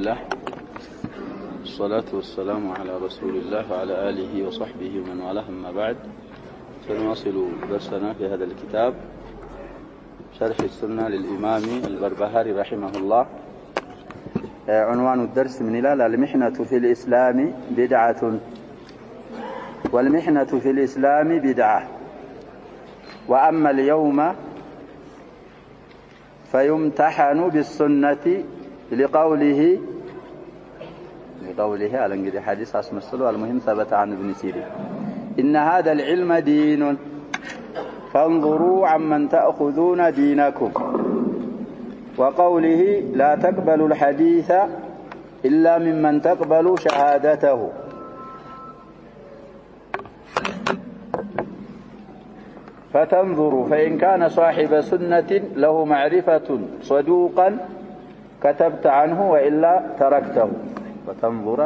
لله الصلاة والسلام على رسول الله وعلى آله وصحبه ومن والاه أما بعد سنواصل درسنا في هذا الكتاب شرح السنة للإمام البربهاري رحمه الله. عنوان الدرس من إلى المحنة في الإسلام بدعة، والمحنة في الإسلام بدعة، وأما اليوم فيمتحن بالسنة لقوله على انجد حديث اسم الصلوة المهم ثبت عن ابن سيرين إن هذا العلم دين فانظروا عمن تأخذون دينكم، وقوله لا تقبلوا الحديث إلا ممن تقبلوا شهادته. فتنظروا فإن كان صاحب سنة له معرفة صدوقا كتبت عنه وإلا تركته. فتنظر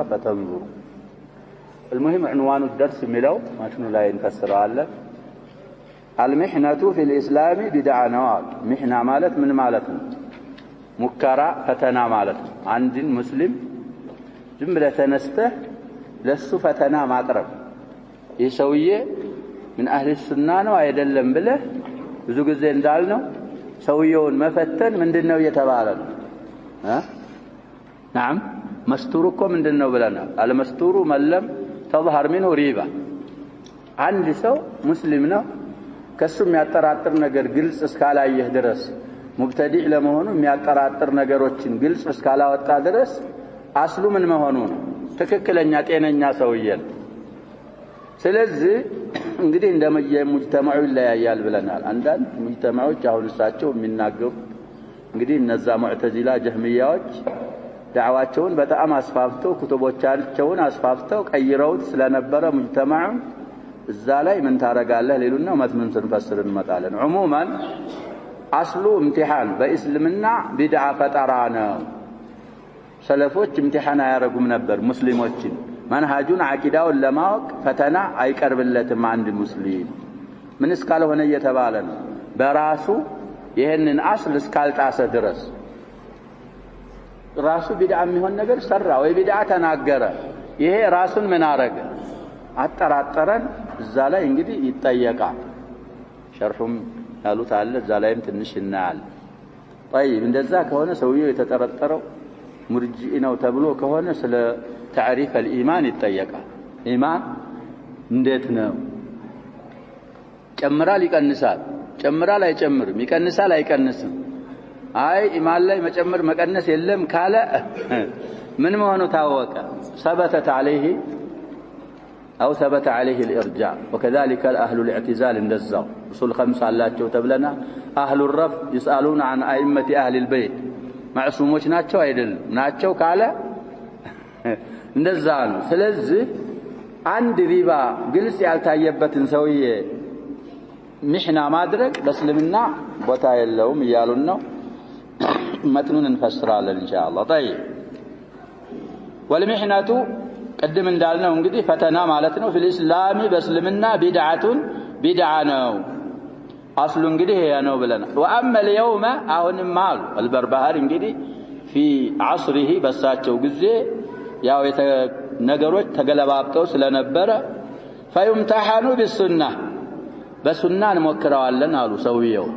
المهم عنوان الدرس ملو ما شنو لا ينفسر على المحنة في الإسلام بدعة نوع. محنة مالت من مالتنا مكرا فتنا مالت عند مسلم جملة نسته لسه فتنا ما قرب يسويه من أهل السنة ويدلم بله ብዙ ጊዜ እንዳልነው ሰውየውን መፈተን ምንድነው እየተባለ ነው? نعم مستوركم ምንድነው ብለናል? አልመስተሩ መለም ተظهر منه ريبة። አንድ ሰው ሙስሊም ነው ከሱ የሚያጠራጥር ነገር ግልጽ እስካላየህ ድረስ ሙብተዲዕ ለመሆኑ የሚያጠራጥር ነገሮችን ግልጽ እስካላወጣ ድረስ አስሉ ምን መሆኑ ነው? ትክክለኛ ጤነኛ ሰውዬ ነው። ስለዚህ እንግዲህ እንደየሙጅተማዑ ይለያያል ብለናል። አንዳንድ ሙጅተማዖች አሁን እሳቸው የሚናገሩ እንግዲህ እነዛ ሙዕተዚላ ጀህሚያዎች ዳዕዋቸውን በጣም አስፋፍተው ኩቱቦቻቸውን አስፋፍተው ቀይረውት ስለነበረ ሙጅተማዑን እዛ ላይ ምን ታረጋለህ ሌሉና መትምን ስንፈስር እንመጣለን። ዑሙማን አስሉ امتحان በእስልምና ቢድዓ ፈጠራ ነው። ሰለፎች امتحان አያረጉም ነበር ሙስሊሞችን። መንሃጁን አቂዳውን ለማወቅ ፈተና አይቀርብለትም አንድ ሙስሊም ምን እስካልሆነ እየተባለ ነው በራሱ ይሄንን አስል እስካልጣሰ ድረስ። ራሱ ቢድዓ የሚሆን ነገር ሰራ ወይ ቢድዓ ተናገረ ይሄ ራሱን ምን አረገ አጠራጠረን እዛ ላይ እንግዲህ ይጠየቃል። ሸርሁም ያሉት አለ እዛ ላይም ትንሽ እናያል። طيب እንደዛ ከሆነ ሰውየው የተጠረጠረው ሙርጂኢ ነው ተብሎ ከሆነ ስለ تعريف الإيمان ይጠየቃል። ኢማን እንዴት ነው? ጨምራል ይቀንሳል? ጨምራል አይጨምርም? ይቀንሳል አይቀንስም? አይ ኢማን ላይ መጨመር መቀነስ የለም ካለ ምን መሆኑ ታወቀ? ثبتت عليه أو ثبت عليه الإرجاء. وكذلك أهل الاعتزال እንደዛው اصول خمسة አላቸው ተብለና أهل الرفض يسألون عن أئمة أهل البيت معصومዎች ናቸው አይደለም ናቸው ካለ እንደዛ ነው። ስለዚህ አንድ ሪባ ግልጽ ያልታየበትን ሰውዬ ምሕና ማድረግ በእስልምና ቦታ የለውም እያሉን ነው። መትኑን እንፈስራለን ኢንሻአላህ። طيب والمحنة ቀደም እንዳልነው እንግዲህ ፈተና ማለት ነው። ፍልስላሚ በእስልምና ቢድዓቱን ቢድዓ ነው አስሉ እንግዲህ ያ ነው ብለናል። وأما اليوم አሁንም አሉ አልበርባሃሪ እንግዲህ في عصره በሳቸው ጊዜ ያው ነገሮች ተገለባብጠው ስለነበረ فيمتحن بالسنة በሱና እንሞክረዋለን አሉ ሰውየው።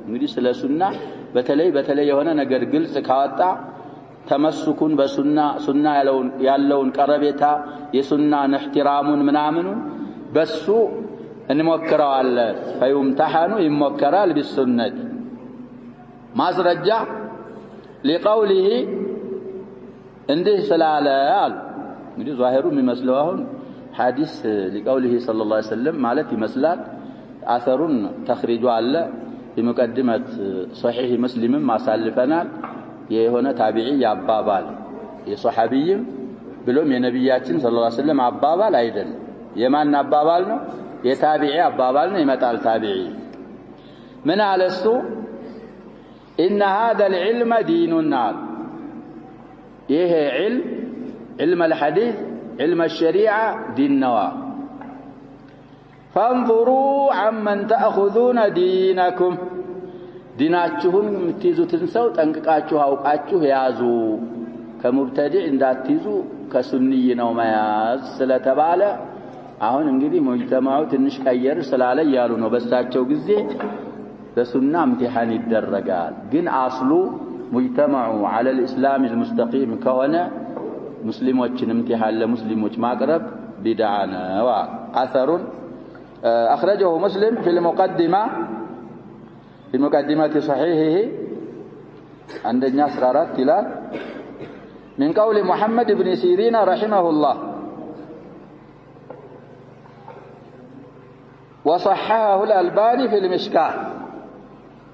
እንግዲህ ስለ በተለይ የሆነ ነገር ግልጽ ካወጣ ተመስኩን በሱና ያለውን ቀረቤታ የሱናን احترامን ምናምኑን በሱ እንሞክረዋለን። فيمتحن ይሞከራል بالسنة ማስረጃ لقوله እንዲህ ስላለ አሉ። እንግዲህ ዛሂሩ የሚመስለው አሁን ሐዲስ لقوله صلى الله عليه وسلم ማለት ይመስላል። አثሩን ተخريجu አለ በመቀደመት صحيح مسلم ማሳልፈናል። የሆነ ታቢዒ ያባባል የሷሐቢይም ብሎም የነብያችን صلى الله عليه وسلم አባባል አይደለም። የማን አባባል ነው? የታቢዒ አባባል ነው። ይመጣል ታቢዒ ምን አለሱ إن هذا العلم ديننا ይሄ علم الحديث علم الشريعة دين نوا فانظروا عمن تأخذون دينكم ዲናችሁን የምትይዙትን ሰው ጠንቅቃችሁ አውቃችሁ ያዙ ከሙብተዲዕ እንዳትይዙ ከሱንይ ነው መያዝ ስለተባለ አሁን እንግዲህ ሙጅተማዑ ትንሽ ቀየር ስላለ ያሉ ነው በሳቸው ጊዜ በሱና امتحان ይደረጋል ግን አስሉ ሙጅተማዑ على الاسلام المستقيم ከሆነ ሙስሊሞችን امتحان ለሙስሊሞች ማቅረብ بدعة ነው اثر اخرجه مسلم في مقدمة صحيحه عندنا 14 ይላል من قول محمد بن سيرين رحمه الله وصححه الألباني في المشكاة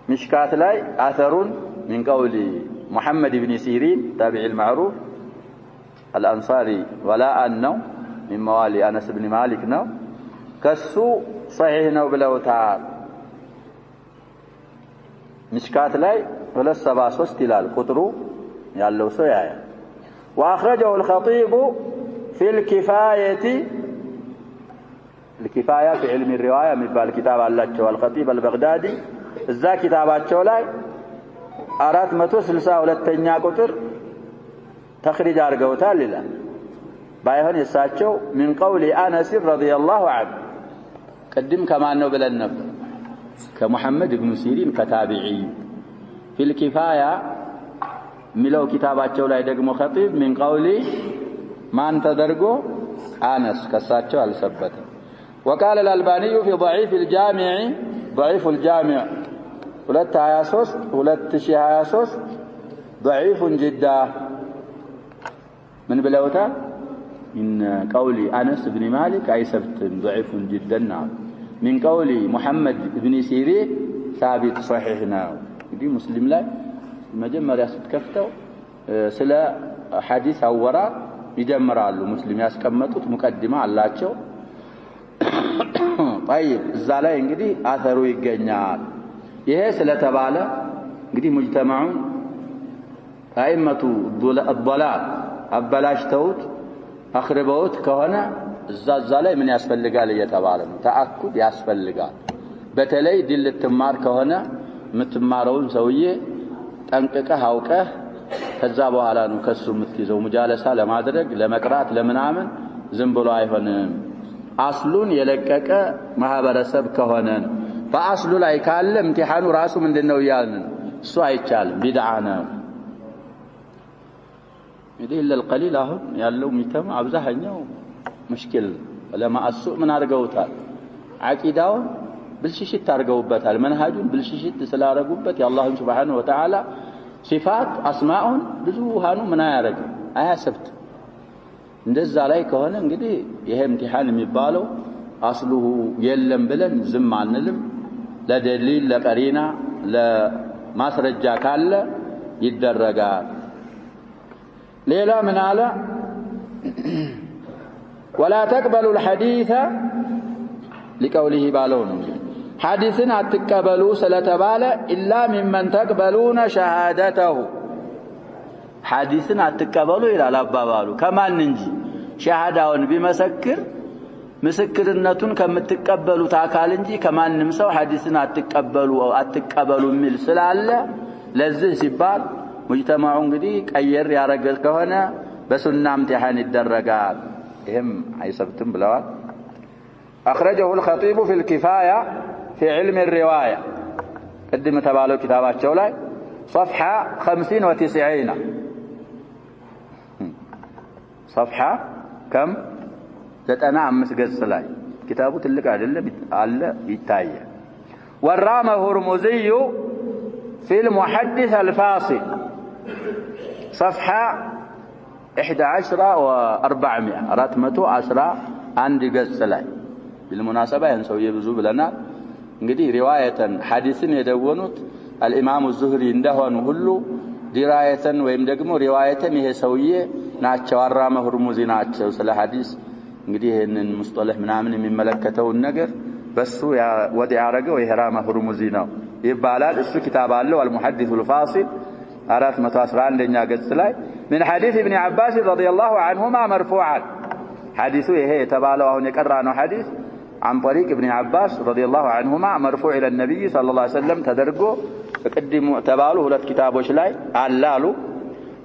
مشكاة لاي أثر من قول محمد بن سيرين تابع المعروف الأنصاري ولا أنه من موالي أنس بن مالك نو كسو صحيح نو بلو تعال مشكاة لاي ولا السباسوس تلال قطرو يالو سيايا وأخرجه الخطيب في الكفاية في علم الرواية من بالكتاب الله والخطيب البغدادي الزا كتاباتቸው ላይ 462ኛ ቁጥር ተخريج አድርገውታል ይላል ባይሆን የሳቸው من قول أنس رضي الله عنه قدم كمان ነው ብለን ነበር ከሙሐመድ ኢብኑ ሲሪን ከታቢዒ في الكفاية ሚለው كتاباتቸው ላይ ደግሞ خطيب من قول ማን ተደርጎ أنس ከሳቸው አልሰበተም وقال الألباني في ضعيف الجامع 223 ضعيف جدا من بلوتا من قول أنس بن مالك أي سبت ضعيف جدا من قول محمد بن سيرين ثابت صحيحنا دي مسلم لا مجمر ياسد كفتو سلا حديث أورا يجمرالو مسلم ياسكمتوت مقدمة አላቸው طيب እዛ ላይ እንግዲህ አثሩ ይገኛል ይሄ ስለተባለ እንግዲህ ሙጅተማዑን አይመቱ الضلال አበላሽተውት አخرበውት ከሆነ እዛ ላይ ምን ያስፈልጋል እየተባለ ነው ተአኩድ ያስፈልጋል በተለይ ድል ትማር ከሆነ የምትማረውን ሰውዬ ጠንቅቀህ አውቀህ ከዛ በኋላ ነው ከሱ የምትይዘው ሙጃለሳ ለማድረግ ለመቅራት ለምናምን ዝም ብሎ አይሆንም አስሉን የለቀቀ ማህበረሰብ ከሆነ በአስሉ ላይ ካለ امتحانው ራሱ ምንድነው ያልን እሱ አይቻልም ቢድዓ ነው እንግዲህ ለልቀሊል አሁን ያለው ሚተም አብዛኛው ሙሽኪል ለማ አሱ ምን አርገውታል አቂዳውን ብልሽሽት አርገውበታል መንሃጁን ብልሽሽት ስላረጉበት የአላህ Subhanahu Wa Ta'ala ሲፋት አስማኡን ብዙሃኑ ምን ያረግ አያሰብት እንደዛ ላይ ከሆነ እንግዲህ ይሄ امتحان የሚባለው አስሉሁ የለም ብለን ዝም አንልም ለደሊል ለቀሪና ለማስረጃ ካለ ይደረጋል ሌላ ምን አለ ولا تقبلوا الحديث لقوله بالون حديثን አትቀበሉ ስለተባለ إلا ممن تقبلون شهادته حديثን አትቀበሉ ይላል አባባሉ ከማን እንጂ ሸሃዳውን ቢመሰክር ምስክርነቱን ከምትቀበሉት አካል እንጂ ከማንም ሰው حديثን አትቀበሉ ሚል ስላለ ለዚህ ሲባል ሙጅተማዑ እንግዲህ ቀየር ያረገል ከሆነ በሱና امتحان ይደረጋል ይሄም አይሰብትም ብለዋል اخرجه الخطيب في الكفاية في علم الرواية قدم ተባለው كتاباቸው ላይ صفحة 50 و90 صفحة كم 95 ገጽ ላይ كتابو ትልቅ አይደለም አለ ይታያል والرام هرمزي في المحدث الفاصل صفحة 11 و400 411 ገጽ ላይ بالمناسبة ينسوا يبزو بلنا እንግዲህ ሪዋያተን ሐዲስን የደወኑት الامام الزهري እንደሆኑ ሁሉ ዲራያተን ወይም ደግሞ ሪዋያተን ይሄ ሰውዬ ናቸው አራመ ሁርሙዚ ናቸው ስለ ሐዲስ እንግዲህ ይሄንን ሙስጠለህ ምናምን የሚመለከተው ነገር በሱ ወዲ ያረገው ይሄራመ ሁርሙዚ ነው ይባላል እሱ كتاب አለው المحدث الفاصل 411ኛ ገጽ ላይ من حديث ابن عباس رضي الله عنهما مرفوعا حديثه ይሄ የተባለው አሁን የቀራነው ሐዲስ عن طريق ابن عباس رضي الله عنهما مرفوع الى النبي صلى الله عليه وسلم تدرجو قدموا تبالو ሁለት ኪታቦች ላይ አላሉ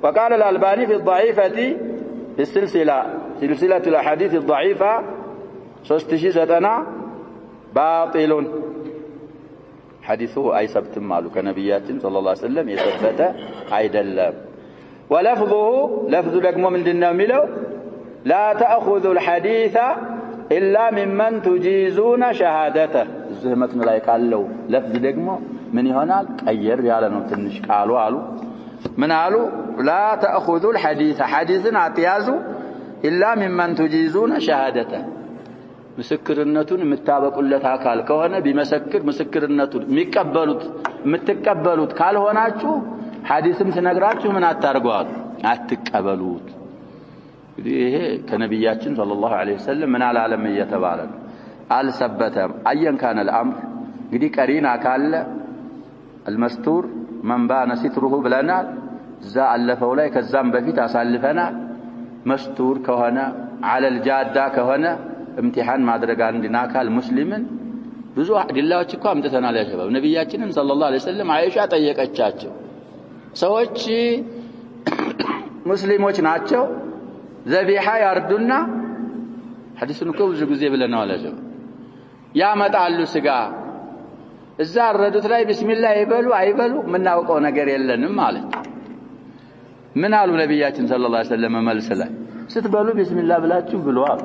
وقال الألباني في الضعيفة في سلسلة الأحاديث الضعيفة 3090 باطل حديثه أي سبت مالو كنبيات صلى الله عليه وسلم يثبت عيد الله ولفظه لفظ لكم من ديننا ميلو لا تأخذ الحديث إلا ممن تجيزون شهادته الزهمة ملايك قالوا لفظ لكم من هناك أير يعلنوا تنش قالوا من قالوا لا تأخذ الحديث حديثنا اعتيازوا إلا ممن تجيزون شهادته مسكرنتون متابقلت አካል ከሆነ ቢመሰክር مسكرنتون የምትቀበሉት ካልሆናችሁ ሐዲስም ተነግራችሁ ምን አታርጓት አትቀበሉት ይሄ ከነብያችን ሰለላሁ ዐለይሂ ወሰለም ምን አላለም እየተባለ አልሰበተም አየን ካነ الامر እንግዲህ ቀሪና ካለ المستور من بان ستره ብለናል እዛ አለፈው ላይ ከዛም በፊት አሳልፈናል مستور ከሆነ على الجاده ከሆነ امتحان ማድረግ አንድና አካል ሙስሊምን ብዙ አድላዎች እኮ አምጥተናል ያ ሸባብ ነብያችንን ሰለላሁ ዐለይሂ ወሰለም አይሻ ጠየቀቻቸው ሰዎች ሙስሊሞች ናቸው ዘቢሃ ያርዱና ሐዲስን እኮ ብዙ ጊዜ ብለናል አለ ያመጣሉ ስጋ እዛ አረዱት ላይ ቢስሚላህ ይበሉ አይበሉ ምናውቀው ነገር የለንም ማለት ምን አሉ ነብያችን ሰለላሁ ዐለይሂ ወሰለም መልስ ላይ ስትበሉ ቢስሚላህ ብላችሁ ብለዋል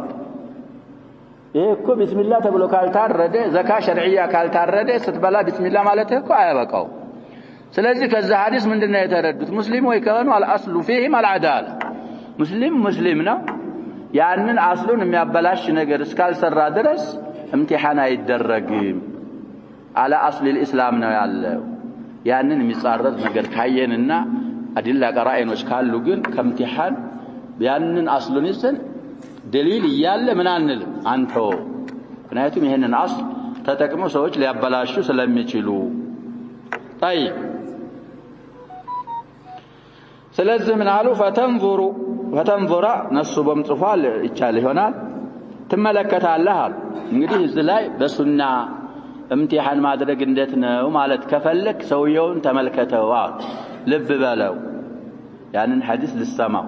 ይሄ እኮ ቢስሚላህ ተብሎ ካልታረደ ዘካ ሸርዒያ ካልታረደ ስትበላ ቢስሚላህ ማለት እኮ አያበቃው ስለዚህ ከዛ ሐዲስ ምንድነው የተረዱት ሙስሊም ወይ ከሆኑ አልአስሉ فيهم العداله ሙስሊም ነው ያንን አስሉን የሚያበላሽ ነገር እስካልሰራ ድረስ امتحان አይደረግም على اصل الاسلام ነው ያለው ያንን የሚጻረር ነገር ካየንና አዲላ ቀራኢኖች ካሉ ግን ከምቲሃን ያንን አስሉን ይዘን دليل እያለ ምን አንልም አንተው ምክንያቱም ይሄንን አስል ተጠቅመው ሰዎች ሊያበላሹ ስለሚችሉ طيب ስለዚህ ምን አሉ فتنظر ነሱበም ጽፏል ይቻል ይሆናል ትመለከታለህ እንግዲህ እዚህ ላይ በሱና امتحان ማድረግ እንዴት ነው ማለት ከፈለክ ሰውየውን ተመልከተው ልብ በለው ያንን ሐዲስ ልሰማው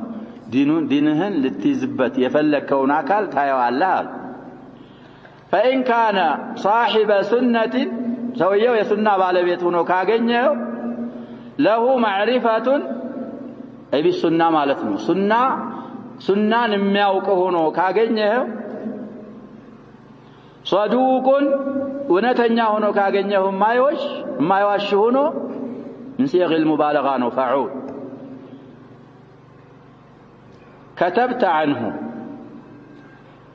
دينهن لتيزبت يفلكون أكل تايوالله فإن كان صاحب سنة سويه يسنة بالبيتونه كاغنيه له معرفة أي بالسنة مالتنا سنة نمياوكهونه كاغنيه صدوق ونتنياهونه كاغنيه ما يوشهونه من صيغ المبالغة فعول كتبت عنه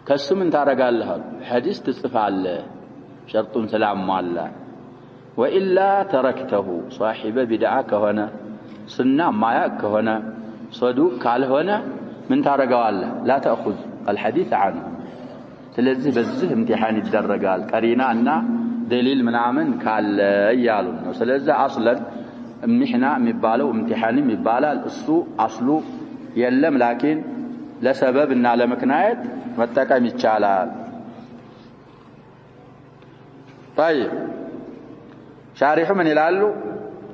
كسم تارقالها حديث تصفعله شرط سلام مالا وإلا تركته صاحب بدعة كهنا سنة مايا كهنا صدوق قال هنا من تارقالله لا تأخذ الحديث عنه سلزي بزه امتحان الدرقال قرينا أن دليل من عمن قال يالون سلزي أصلا امنحنا مباله وامتحاني مباله السوء أصله يلم لكن لسبب ان على مكنايت متقم يچالال طيب شارح من يلالو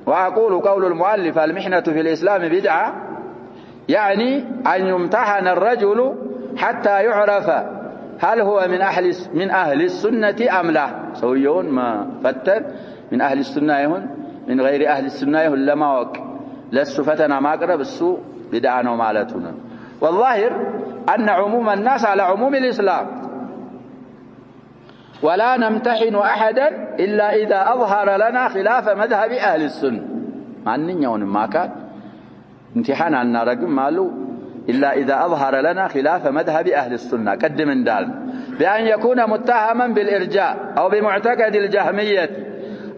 واقول قول المؤلف المحنة في الإسلام بدعة يعني أن يمتحن الرجل حتى يعرف هل هو من أهل السنة أم لا سويون ما فتن من أهل السنة يهون من غير أهل السنة يهون لما وك لسو فتنا ما قرب السوء بدعة ومالتنا والظاهر أن عموم الناس على عموم الإسلام ولا نمتحن أحدا إلا إذا أظهر لنا خلاف مذهب أهل السنة معنين يون ما كان امتحان عنا رقم مالو إلا إذا أظهر لنا خلاف مذهب أهل السنة قدم دال بأن يكون متهما بالإرجاء أو بمعتقد الجهمية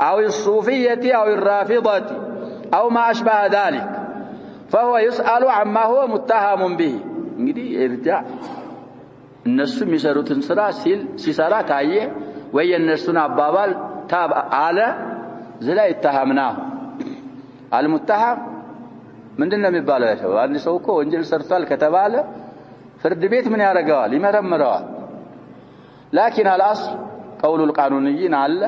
أو الصوفية أو الرافضة أو ما أشبه ذلك فهو يسأل عما هو متهم به እንግዲህ እርጃ እነሱ የሚሰሩትን ስራ ሲሰራ ታየ ወይ የነሱን አባባል ታብ አለ ዘላ ይተሃምናሁ አልሙተሃም ምንድነው የሚባለው ያለው አንድ ሰው እኮ ወንጀል ሰርቷል ከተባለ ፍርድ ቤት ምን ያደርገዋል ይመረምረዋል لكن الاصل قول القانونيين አለ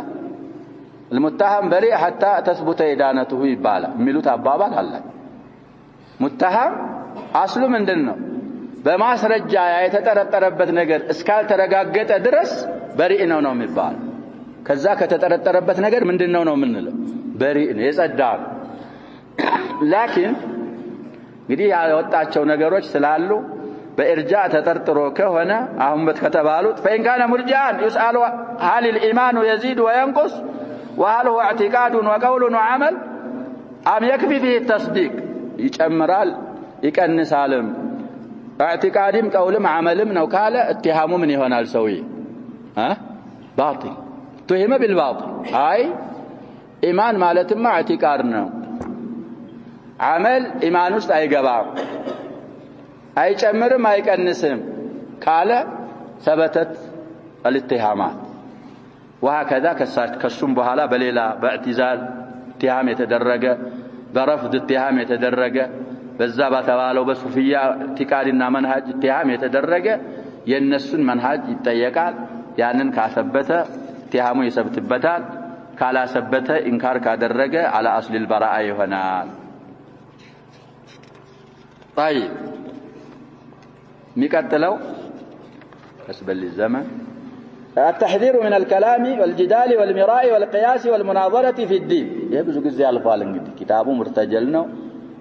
المتهم بريء حتى تثبت ادانته ይባላል የሚሉት አባባል አለ ሙተሃም አስሉ ምንድነው በማስረጃ የተጠረጠረበት ነገር እስካል ተረጋገጠ ድረስ በሪእ ነው የሚባል ከዛ ከተጠረጠረበት ነገር ምንድነው ነው የምንለው በሪእ ነው የጸዳ ላኪን እንግዲህ ያወጣቸው ነገሮች ስላሉ በእርጃ ተጠርጥሮ ከሆነ አሁን በተከተባሉት فإن كان مرجعا يسأل هل الإيمان يزيد وينقص وهل هو اعتقاد وقول وعمل أم يكفي فيه التصديق يጨምራል ይቀንሳልም اعتقادም قولም عملም ነው ካለ اتهامه ምን ይሆናል ሰውዬ باطل اتهم بالباطل አይ ኢማን ማለትማ اعتقاد ነው عمل ኢማን ውስጥ አይገባም አይጨምርም አይቀንስም ካለ ثبتت الاتهامات وهكذا ከሱም በኋላ በሌላ በእዕትዛል اتهام የተደረገ برفض اتهام የተደረገ በዛ ባተባለው በሱፊያ ኢዕቲቃድና መንሃጅ اتهام የተደረገ የነሱን መንሃጅ ይጠየቃል ያንን ካሰበተ اتهامу ይሰብትበታል ካላሰበተ ኢንካር ካደረገ على اصل البراءه ይሆናል طيب ሚቀጥለው حسب الزمن التحذير من الكلام والجدال والمراء والقياس والمناظرة في الدين يبزو ጊዜ አልፏል እንግዲህ ኪታቡ مرتجل ነው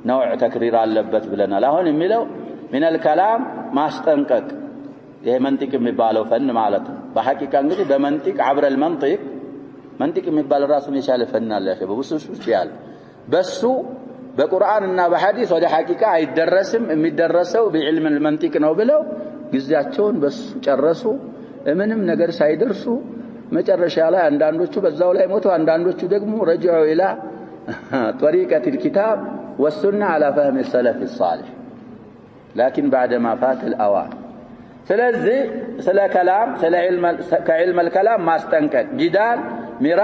نوع تكرير አለበት ብለናል አሁን የሚለው من الكلام ማስጠንቀቅ ይሄ መንጢቅ የሚባለው ፈን ማለት ነው በሐቂቃ እንግዲህ በመንጢቅ عبر المنطق መንጢቅ የሚባል ራሱን የቻለ ፈን አለ ያሸ በውስጥ ያለ በሱ በቁርአንና በሐዲስ ወደ ሐቂቃ አይደረስም የሚደረሰው በዕልም المنطق ነው ብለው ግዚያቸውን በሱ ጨረሱ ምንም ነገር ሳይደርሱ መጨረሻ ላይ አንዳንዶቹ በዛው ላይ ሞቱ አንዳንዶቹ ደግሞ رجعوا الى طريقه الكتاب والسنه على فهم السلف الصالح لكن بعد ما فات الاوان ስለዚህ ስለ ከላም ስለ ከዕልም الكلام ማስጠንቀቅ ጂዳል ሚራ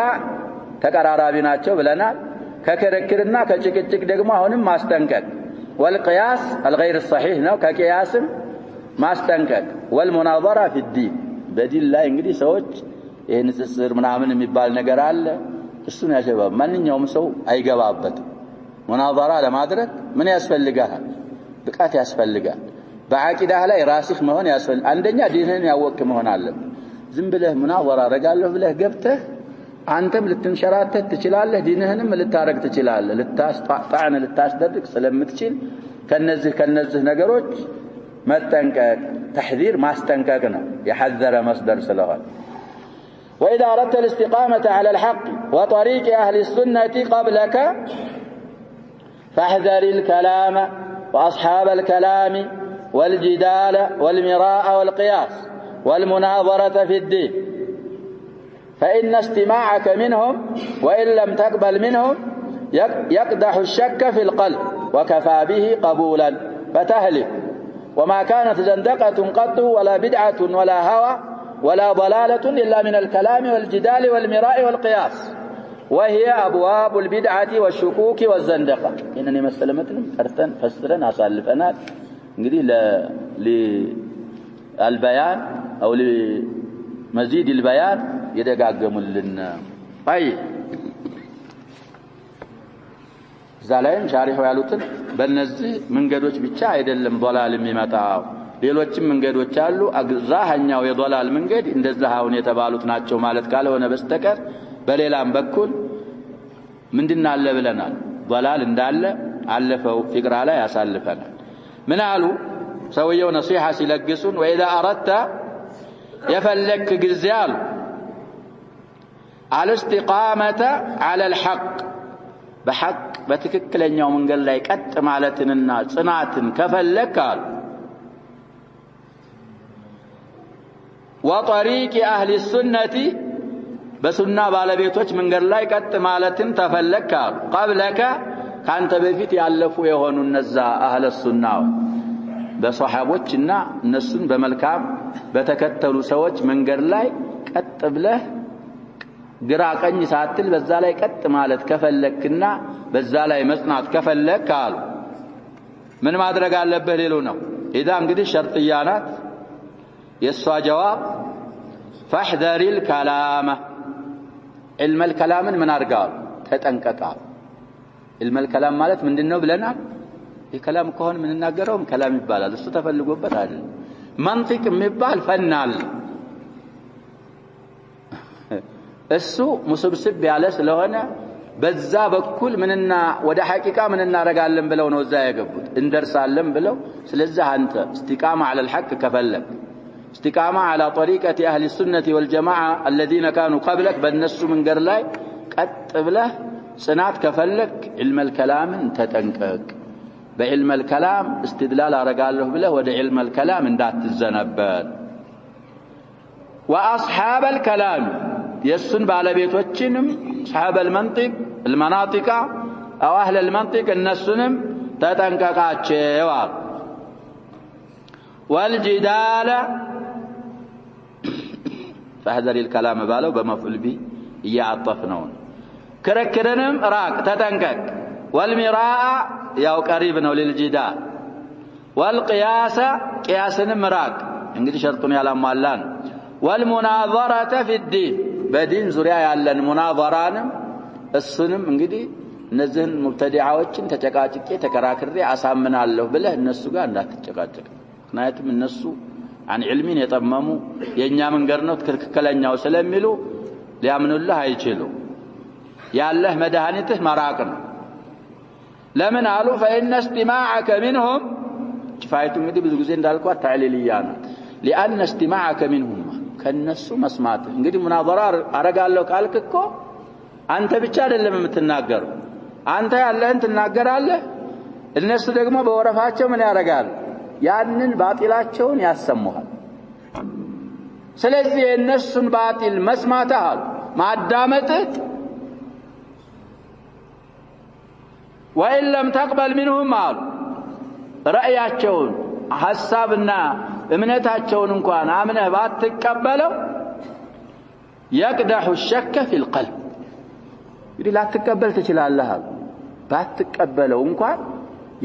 ተቀራራቢ ናቸው ብለናል ከክርክርና ከጭቅጭቅ ደግሞ አሁንም ማስጠንቀቅ والقياس الغير الصحيح ነው ከቂያስም ማስጠንቀቅ والمناظره في الدين በዲን ላይ እንግዲህ ሰዎች ይሄን ንጽጽር ምናምን የሚባል ነገር አለ እሱን ያሸባብ ማንኛውም ሰው አይገባበትም ሙናዘራ ለማድረግ ምን ያስፈልጋል ብቃት ያስፈልጋል በአቂዳህ ላይ ራስህ መሆን ያስፈልጋል አንደኛ ዲንህን ያወቅ መሆን አለበት ዝም ብለህ ሙናዘራ አረጋለሁ ብለህ ገብተህ አንተም ልትንሸራተት ትችላለህ ዲንህንም ልታረግ ትችላለህ ልታስጣጣን ልታስደርግ ስለምትችል ከነዚህ ነገሮች መጠንቀቅ تحذير ما استنككنا يحذر مصدر سلوات وإذا أردت الاستقامة على الحق وطريق أهل السنة قبلك فاحذر الكلام وأصحاب الكلام والجدال والمراء والقياس والمناظرة في الدين فإن استماعك منهم وإن لم تقبل منهم يقدح الشك في القلب وكفى به قبولا فتهلك وما كانت زندقة قط ولا بدعة ولا هوى ولا ضلالة إلا من الكلام والجدال والمراء والقياس وهي أبواب البدعة والشكوك والزندقة إنني مسلمتنا فرتن فسرنا أصالفنا نقول للبيان أو لمزيد البيان يدقاقم لنا طيب ዛላይም ሻሪሁ ያሉትን በእነዚህ መንገዶች ብቻ አይደለም ضلال የሚመጣው ሌሎችም መንገዶች አሉ አግዛኛው የضلال መንገድ እንደዚህ አሁን የተባሉት ናቸው ማለት ካልሆነ በስተቀር በሌላም በኩል ምንድነው አለ ብለናል ضلال እንዳለ አለፈው ፍቅራ ላይ ያሳልፈናል ምን አሉ ሰውየው ነሲሃ ሲለግሱን وإذا أردت يفلك ግዚያሉ الاستقامة على الحق بحق በትክክለኛው መንገድ ላይ ቀጥ ማለትንና ጽናትን ከፈለካል وطريق اهل السنه በሱና ባለቤቶች መንገድ ላይ ቀጥ ማለትን ተፈለካል قبلك ካንተ በፊት ያለፉ የሆኑ እነዛ አህለ ሱናው በሷሃቦችና እነሱን በመልካም በተከተሉ ሰዎች መንገድ ላይ ቀጥ ብለህ ግራ ቀኝ ሳትል በዛ ላይ ቀጥ ማለት ከፈለክና በዛ ላይ መጽናት ከፈለክ አሉ ምን ማድረግ አለበት ሌሎ ነው اذا እንግዲህ ሸርጥያናት የሷ ጀዋብ فاحذر الكلام علم الكلام من አርጋው ተጠንቀቃ علم الكلام ማለት ምንድነው ብለናል የከላም ከሆነ ምን እናገረውም ከላም ይባላል እሱ ተፈልጎበት አይደል መንጢቅ የሚባል ፈናል እሱ ሙስብስብ ያለ ስለሆነ በዛ በኩል ምንና ወደ ሐቂቃ ምን እናረጋለን ብለው ነው እዛ ያገቡት እንደርሳለን ብለው ስለዚህ አንተ استقامه على الحق كفلك استقامه على طريقه اهل السنه والجماعه الذين كانوا قبلك بالنسو منجر ላይ ቀጥ ብለህ ጽናት ከፈለክ علم الكلام ተጠንቀቅ بعلم الكلام استدلال አረጋለሁ ብለህ ወደ علم الكلام እንዳትዘነበል واصحاب الكلام يسن ባለቤቶችንም اصحاب المنطق المناطق او اهل المنطق النسንም ተጠንቀቃቸው والجدال فاحذر الكلام باለው በመፍዑል ቢ ያጣፍነው ክርክርንም ራቅ ተጠንቀቅ والمراء ያው ቀሪብ ነው للجدال والقياس قياسንም ራቅ እንግዲህ ሸርጡን ያላሟላን والمناظره في الدين በዲን ዙሪያ ያለን ሙናዘራንም እሱንም እንግዲህ እነዚህን ሙብተዲዓዎችን ተጨቃጭቄ ተከራክሬ አሳምናለሁ ብለህ እነሱ ጋር እንዳትጨቃጨቅ ምክንያቱም እነሱ عن علمين يطمموا የኛ መንገር ነው ትክክለኛው ስለሚሉ ሊያምኑልህ አይችሉ ያለህ መድኃኒትህ መራቅ ነው ለምን አሉ فإن استماعك منهم ፋይቱ እንግዲህ ብዙ ጊዜ እንዳልኳት ታዕሊልያ ነው لأن استماعك منهم ከነሱ መስማት እንግዲህ ሙናዘራ አረጋለሁ ካልክኮ አንተ ብቻ አይደለም የምትናገረው አንተ ያለህን ትናገራለህ እነሱ ደግሞ በወረፋቸው ምን ያረጋሉ ያንን ባጢላቸውን ያሰሙሃል ስለዚህ የነሱን ባጢል መስማትህ ማዳመጥህ وإن لم تقبل منهم قال رأياቸውን ሐሳብና እምነታቸውን እንኳን አምነህ ባትቀበለው يقدح الشك في القلب ይዲ ላትቀበል ትችላለህ ባትቀበለው እንኳን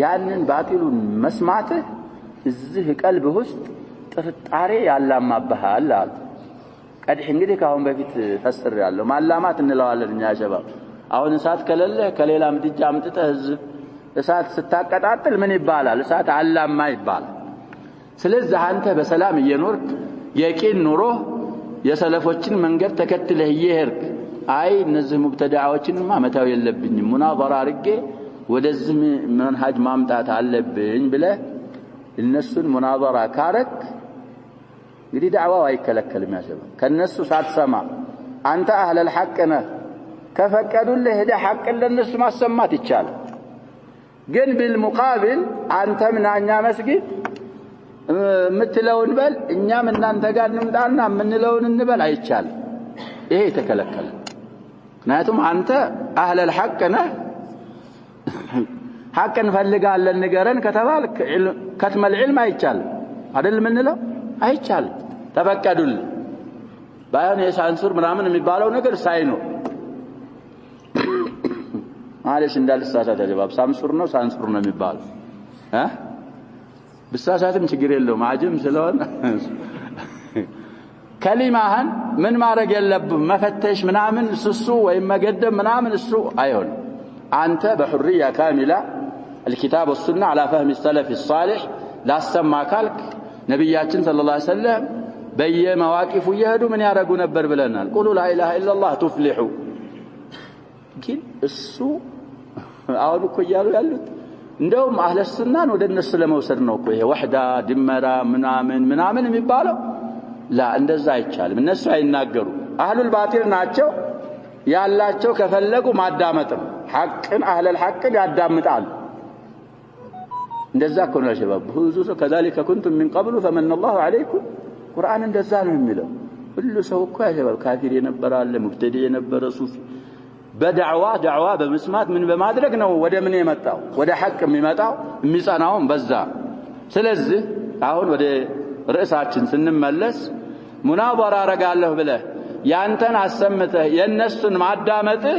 ያንን ባጢሉን መስማትህ እዚህ ቀልብህ ውስጥ ጥርጣሬ ያላማብሃል አለ ቀድህ እንግዲህ ካሁን በፊት ፈስር ያለው ማላማት እንለዋለን እኛ ሸባብ አሁን እሳት ከሌለ ከሌላ ምድጃ አምጥተህ እሳት ስታቀጣጥል ምን ይባላል እሳት አላማ ይባላል ስለዚህ አንተ በሰላም እየኖርክ የቂን ኑሮ የሰለፎችን መንገድ ተከትለህ እየሄድክ አይ እነዚህ ሙብተዳዓዎችንማ መታው የለብኝም ሙናዘራ አርጌ ወደዚህ መንሃጅ ማምጣት አለብኝ ብለህ እነሱን ሙናዘራ ካረክ እንግዲህ ዳዕዋው አይከለከልም ያሸበ ከነሱ ሳትሰማ አንተ አህለ الحق ነህ ከፈቀዱልህ ሄደ ሐቅ ለነሱ ማሰማት ይቻላል ግን بالمقابل አንተ ምናኛ መስጊድ ምትለውን በል እኛም እናንተ ጋር እንምጣና ምንለውን እንበል አይቻልም ይሄ የተከለከለ ምክንያቱም አንተ አህለ الحق ነህ ሐቅን ፈልጋለን ንገረን ከተባልክ ከተመ العلم አይቻልም አይደል ምንለው አይቻልም ተፈቀዱልህ ባይሆን የሳንሱር ምናምን የሚባለው ነገር ሳይኖር ማለሽ እንዳልሳሳት አጀባብ ሳንሱር ነው ሳንሱር ነው የሚባለው ብሳሳትም ችግር የለውም አጅም ስለሆነ ከሊማህን ምን ማድረግ የለብም መፈተሽ ምናምን እሱ ወይም መገደም ምናምን እሱ አይሆን አንተ በሁርያ ካሚላ الكتاب والسنه على فهم السلف الصالح لا سما ካልክ ነብያችን ሰለላሁ ዐለይሂ ወሰለም በየመዋቂፉ ይሄዱ ምን ያረጉ ነበር ብለናል ቁሉ لا اله الا الله تفلحوا ግን እሱ አሁን እኮ ያሉ ያሉት እንደውም አህለ ሱናን ወደ እነሱ ለመውሰድ ነው እኮ ይሄ ወህዳ ድመራ ምናምን የሚባለው ላ እንደዛ አይቻልም እነሱ አይናገሩ አህሉል ባጢል ናቸው ያላቸው ከፈለጉ ማዳመጥ ነው ሐቅን አህለ الحق ያዳምጣሉ እንደዛ እኮ ነው ሸባብ ብዙ ሰው كذلك كنتم من قبل فمن الله عليكم ቁርአን እንደዛ ነው የሚለው ሁሉ ሰው እኮ ያሸባብ ካፊር የነበረ አለ ሙብተዲ የነበረ ሱፊ በዳዕዋ በመስማት ምን በማድረግ ነው ወደ ምን የመጣው ወደ ሐቅ የሚመጣው የሚጸናው በዛ ስለዚህ አሁን ወደ ርዕሳችን ስንመለስ ሙናዘራ አረጋለሁ ብለህ ያንተን አሰምተህ የነሱን ማዳመጥህ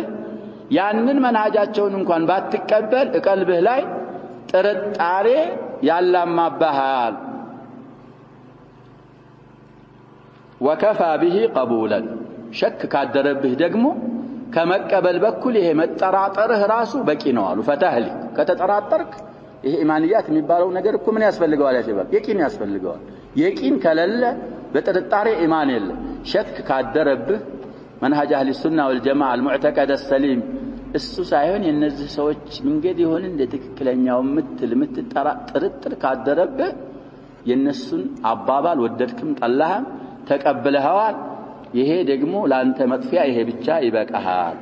ያንን መንሃጃቸውን እንኳን ባትቀበል ቀልብህ ላይ ጥርጣሬ ያላማባሃል وكفى به قبولا شك ካደረብህ ደግሞ ከመቀበል በኩል ይሄ መጠራጠርህ ራሱ በቂ ነው አሉ ፈታህሊ ከተጠራጠርክ ይሄ ኢማንያት የሚባለው ነገር እኮ ምን ያስፈልገዋል? ያሸባብ የቂን ያስፈልገዋል። የቂን ከሌለ በጥርጣሬ ኢማን የለም። ሸክ ካደረብህ መንሃጅ አህሊ ሱና ወልጀማዓ المعتقد السليم እሱ ሳይሆን የነዚህ ሰዎች መንገድ ይሆን እንደ ትክክለኛው ምትጠራ ጥርጥር ካደረብህ የነሱን አባባል ወደድክም ጠላህም ተቀበለሃል። ይሄ ደግሞ ላንተ መጥፊያ ይሄ ብቻ ይበቃሃል።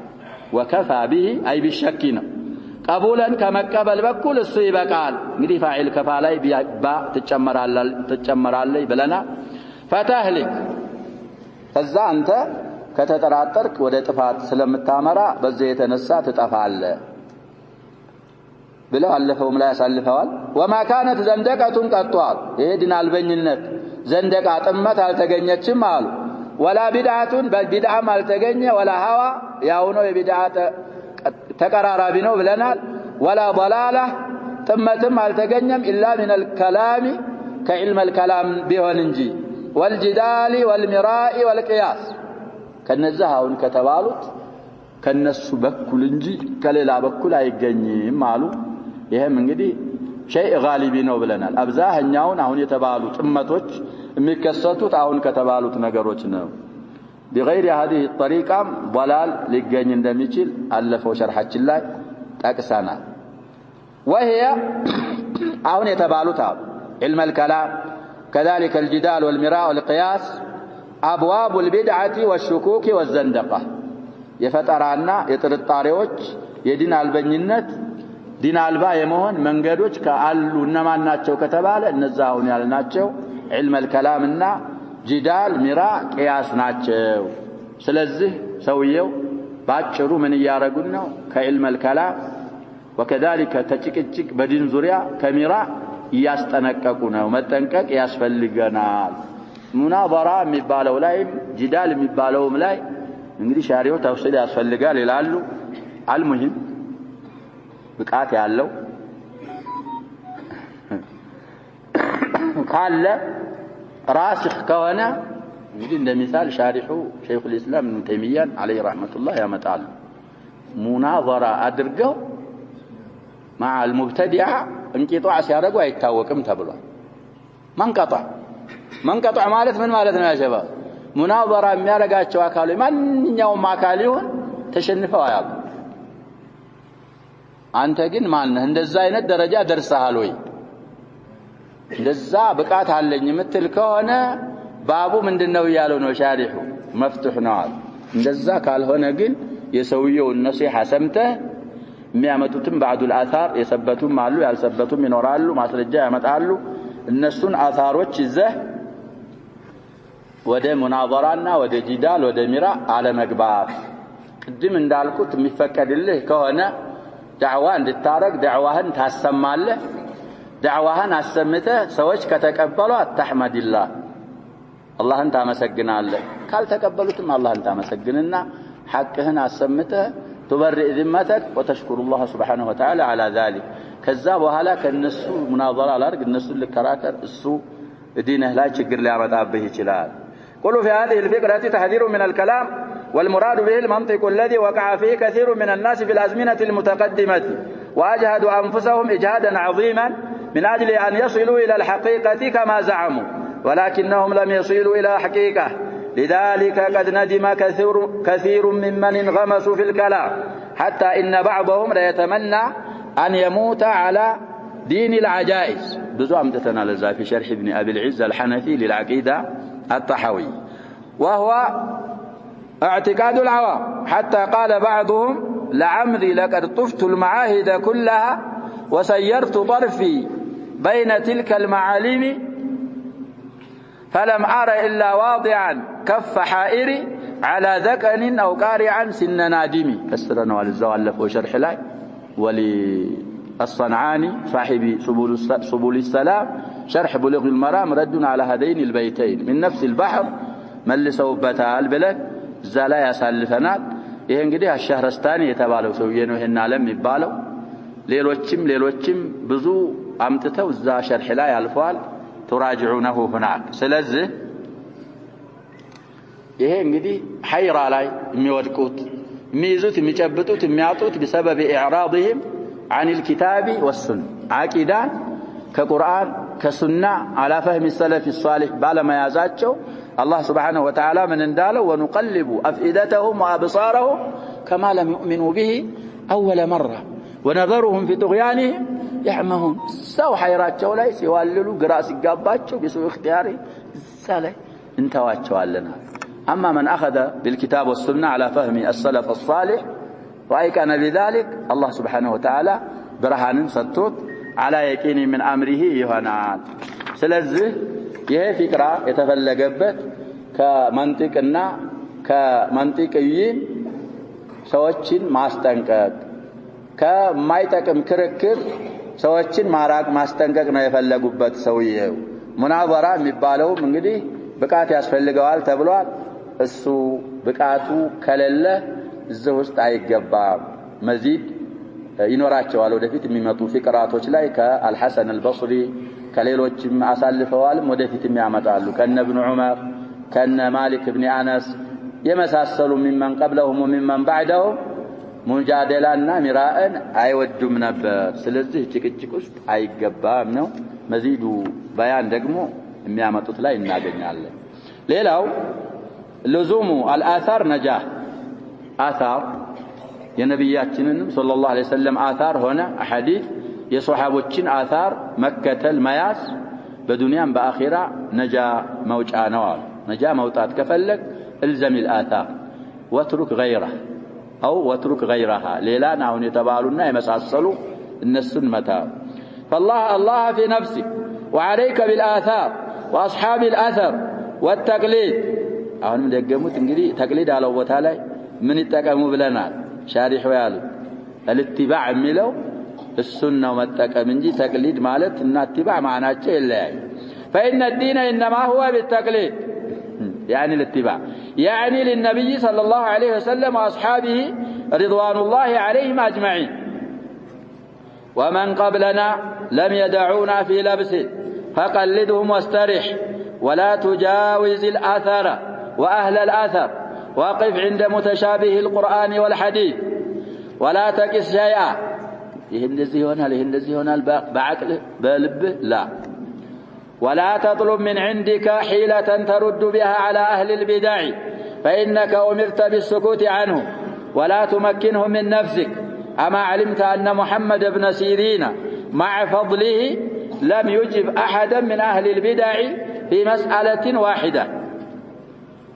وكفى به أي بالشك ነው ቀቡለን ከመቀበል በኩል እሱ ይበቃል። እንግዲህ ፋዒል ከፋ ላይ ባ ትጨመራለች ብለና ፈተህሊክ ከዛ አንተ ከተጠራጠርክ ወደ ጥፋት ስለምታመራ በዚህ የተነሳ ትጠፋለህ ብለው አለፈውም ላይ ያሳልፈዋል። ወማ ካነት ዘንደቀቱን ቀጥቷል። ይሄ ዲን አልበኝነት ዘንደቃ ጥመት አልተገኘችም አሉ። ወላ ቢድዓቱን በቢድዓም አልተገኘ ወላ ሀዋ ያው ነው የቢድዓ ተቀራራቢ ነው ብለናል። ወላ ضلاله ጥመትም አልተገኘም ኢላ من الكلام ከዕልም الكلام ቢሆን እንጂ والجدال والمراء والقياس ከነዚህ አሁን ከተባሉት ከነሱ በኩል እንጂ ከሌላ በኩል አይገኝም አሉ። ይሄም እንግዲህ شيء غالبي ነው ብለናል። አብዛኛውን አሁን የተባሉ ጥመቶች የሚከሰቱት አሁን ከተባሉት ነገሮች ነው። بغير هذه الطريقة ضلال لجن እንደሚችል አለፈው ሸርሐችን ላይ ጠቅሰናል። وهي አሁን የተባሉት علم الكلام كذلك الجدال والمراء والقياس أبواب البدعة والشكوك والزندقة የፈጠራና የጥርጣሬዎች የዲን አልበኝነት ዲን አልባ የመሆን መንገዶች ካሉ እነማን ናቸው ከተባለ እነዛ አሁን ያልናቸው علم الكلام እና ጂዳል ሚራ ቂያስ ናቸው። ስለዚህ ሰውየው ባጭሩ ምን ያረጉን ነው? ከዕልም الكلام وكذلك ተጭቅጭቅ በዲን ዙሪያ ከሚራ ያስጠነቀቁ ነው። መጠንቀቅ ያስፈልገናል። ሙናዘራ የሚባለው ላይ ጂዳል የሚባለውም ላይ እንግዲህ ሻሪው ተፍሲል ያስፈልጋል ይላሉ። አልሙሂም ብቃት ያለው ካለ راسخ كونه እንግዲህ እንደሚሳል ሻሪሑ ሸይኹ الاسلام ابن تيمية عليه رحمة الله ያመጣሉ። ሙናዘራ አድርገው مع المبتدعة እንቂጧዕ ሲያደርጉ አይታወቅም ተብሏል። መንቀጧዕ ማለት ምን ማለት ነው? ያሸባ ሙናዘራ የሚያረጋቸው አካሉ ማንኛውም አካል ይሁን ተሸንፈው አያሉ። አንተ ግን ማነህ? እንደዛ አይነት ደረጃ ደርሰሃል ወይ? እንደዛ ብቃት አለኝ የምትል ከሆነ ባቡ ምንድነው ያለው ነው ሻሪሑ መፍቱህ ነው። እንደዛ ካልሆነ ግን የሰውየው ነሲሃ ሰምተህ የሚያመጡትም بعض الآثار የሰበቱም አሉ ያልሰበቱም ይኖራሉ። ማስረጃ ያመጣሉ። እነሱን አሳሮች ይዘህ ወደ ሙናዘራና ወደ ጂዳል ወደ ሚራ አለመግባት። ቅድም እንዳልኩት የሚፈቀድልህ ከሆነ ዳዕዋ እንድታረግ ዳዕዋህን ታሰማለህ። ዳዕዋህን አሰምተህ ሰዎች ከተቀበሉ ተህመድላህ አላህን ታመሰግናለህ። ካልተቀበሉትም አላህን ታመሰግንና ሐቅህን አሰምተህ تبرئ ذمتك وتشكر الله سبحانه وتعالى على ذلك كذا بحالا كنسو مناظره الارق النسو للكراكر السو دينه لا ችግር ሊያመጣብህ ይችላል። قل في هذه الفكرة تحذير من الكلام والمراد به المنطق الذي وقع فيه كثير من الناس في الأزمنة المتقدمة وأجهدوا أنفسهم إجهادا عظيما من أجل أن يصلوا إلى الحقيقة كما زعموا ولكنهم لم يصلوا إلى حقيقة لذلك قد ندم كثير ممن انغمسوا في الكلام حتى إن بعضهم لا يتمنى أن يموت على دين العجائز بزو أمدتنا لذا في شرح ابن أبي العز الحنفي للعقيدة الطحوي وهو اعتقاد العوام حتى قال بعضهم لعمري لقد طفت المعاهد كلها وسيرت طرفي بين تلك المعالم فلم أرى إلا واضعا كف حائري على ذكن أو قارعا سن نادمي فسرنا والزوالف وشرح لاي وللصنعاني صاحب سبل السلام شرح بلوغ المرام رد على هذين البيتين من نفس البحر ملسوا بتال بلد زلا يسالفنات ይሄ እንግዲህ አሽህረስታኒ የተባለው ሰውዬ ነው ይሄን ዓለም ይባለው ሌሎችም ብዙ አምጥተው እዛ ሸርህ ላይ አልፈዋል። تراجعونه هناك ስለዚህ ይሄ እንግዲህ ሐይራ ላይ የሚወድቁት የሚይዙት የሚጨብጡት የሚያጡት بسبب اعراضهم عن الكتاب والسنه عقيدة كقرآن كسنة على فهم السلف الصالح بالما يازاتشو الله سبحانه وتعالى من انداله ونقلب أفئدتهم وأبصارهم كما لم يؤمنوا به أول مرة ونظرهم في طغيانهم يعمهون سو حيراتشو لا يسواللوا قراء سقاباتشو بسوء اختياري سالي انتواتشو لنا أما من أخذ بالكتاب والسنة على فهم السلف الصالح وأيكن بذلك الله سبحانه وتعالى برهان ستوت على يقين من أمره يهنات سلزه ይሄ ፍቅራ የተፈለገበት ከመንጥቅና ከመንጥቅይን ሰዎችን ማስጠንቀቅ ከማይጠቅም ክርክር ሰዎችን ማራቅ ማስጠንቀቅ ነው የፈለጉበት ሰውየው ሙናወራ የሚባለው እንግዲህ ብቃት ያስፈልገዋል ተብሏል እሱ ብቃቱ ከሌለ እዚህ ውስጥ አይገባም መዚድ ይኖራቸዋል ወደፊት የሚመጡ ፍቅራቶች ላይ ከአልሐሰን አልበصሪ ከሌሎችም አሳልፈዋልም ወደፊትም ያመጣሉ ከነ ኢብኑ ዑመር ከነ ማሊክ ኢብኑ አነስ የመሳሰሉ ሚመን ቀብለሁም ወሚመን ባዕደሁም ሙጃደላና ሚራእን አይወዱም ነበር ስለዚህ ጭቅጭቅ ውስጥ አይገባም ነው መዚዱ በያን ደግሞ የሚያመጡት ላይ እናገኛለን ሌላው لزوم الآثار نجاح آثار የነብያችንን ሰለላሁ ዐለይሂ ወሰለም آثار ሆነ አሐዲስ የሷሃቦችን آثار መከተል መያዝ በዱንያም በአኺራ ነጃ መውጫ ነው ነጃ መውጣት ከፈለግ الزم الآثار واترك غيره أو واترك غيرها ሌላን አሁን የተባሉና የመሳሰሉ እነሱን መተው فالله في نفسك وعليك بالآثار وأصحاب الأثر والتقليد አሁንም ደገሙት እንግዲህ ተቅሊድ አለው ቦታ ላይ ምን ይተቀሙ ብለናል ሻሪሑ ያሉት الاتباع የሚለው السنة መጠቀም እንጂ ተቅሊድ ማለት እና اتباع ማናቸው ይለያይ فإن الدين إنما هو بالتقليد يعني الاتباع يعني للنبي صلى الله عليه وسلم وأصحابه رضوان الله عليهم أجمعين ومن قبلنا لم يدعونا في لبس فقلدهم واسترح ولا تجاوز الآثار وأهل الآثر وقف عند متشابه القرآن والحديث ولا تكس شيئا يهندزي هنا بعقل بلبه لا ولا تطلب من عندك حيلة ترد بها على أهل البدع فإنك أمرت بالسكوت عنه ولا تمكنه من نفسك أما علمت أن محمد بن سيرين مع فضله لم يجب أحدا من أهل البدع في مسألة واحدة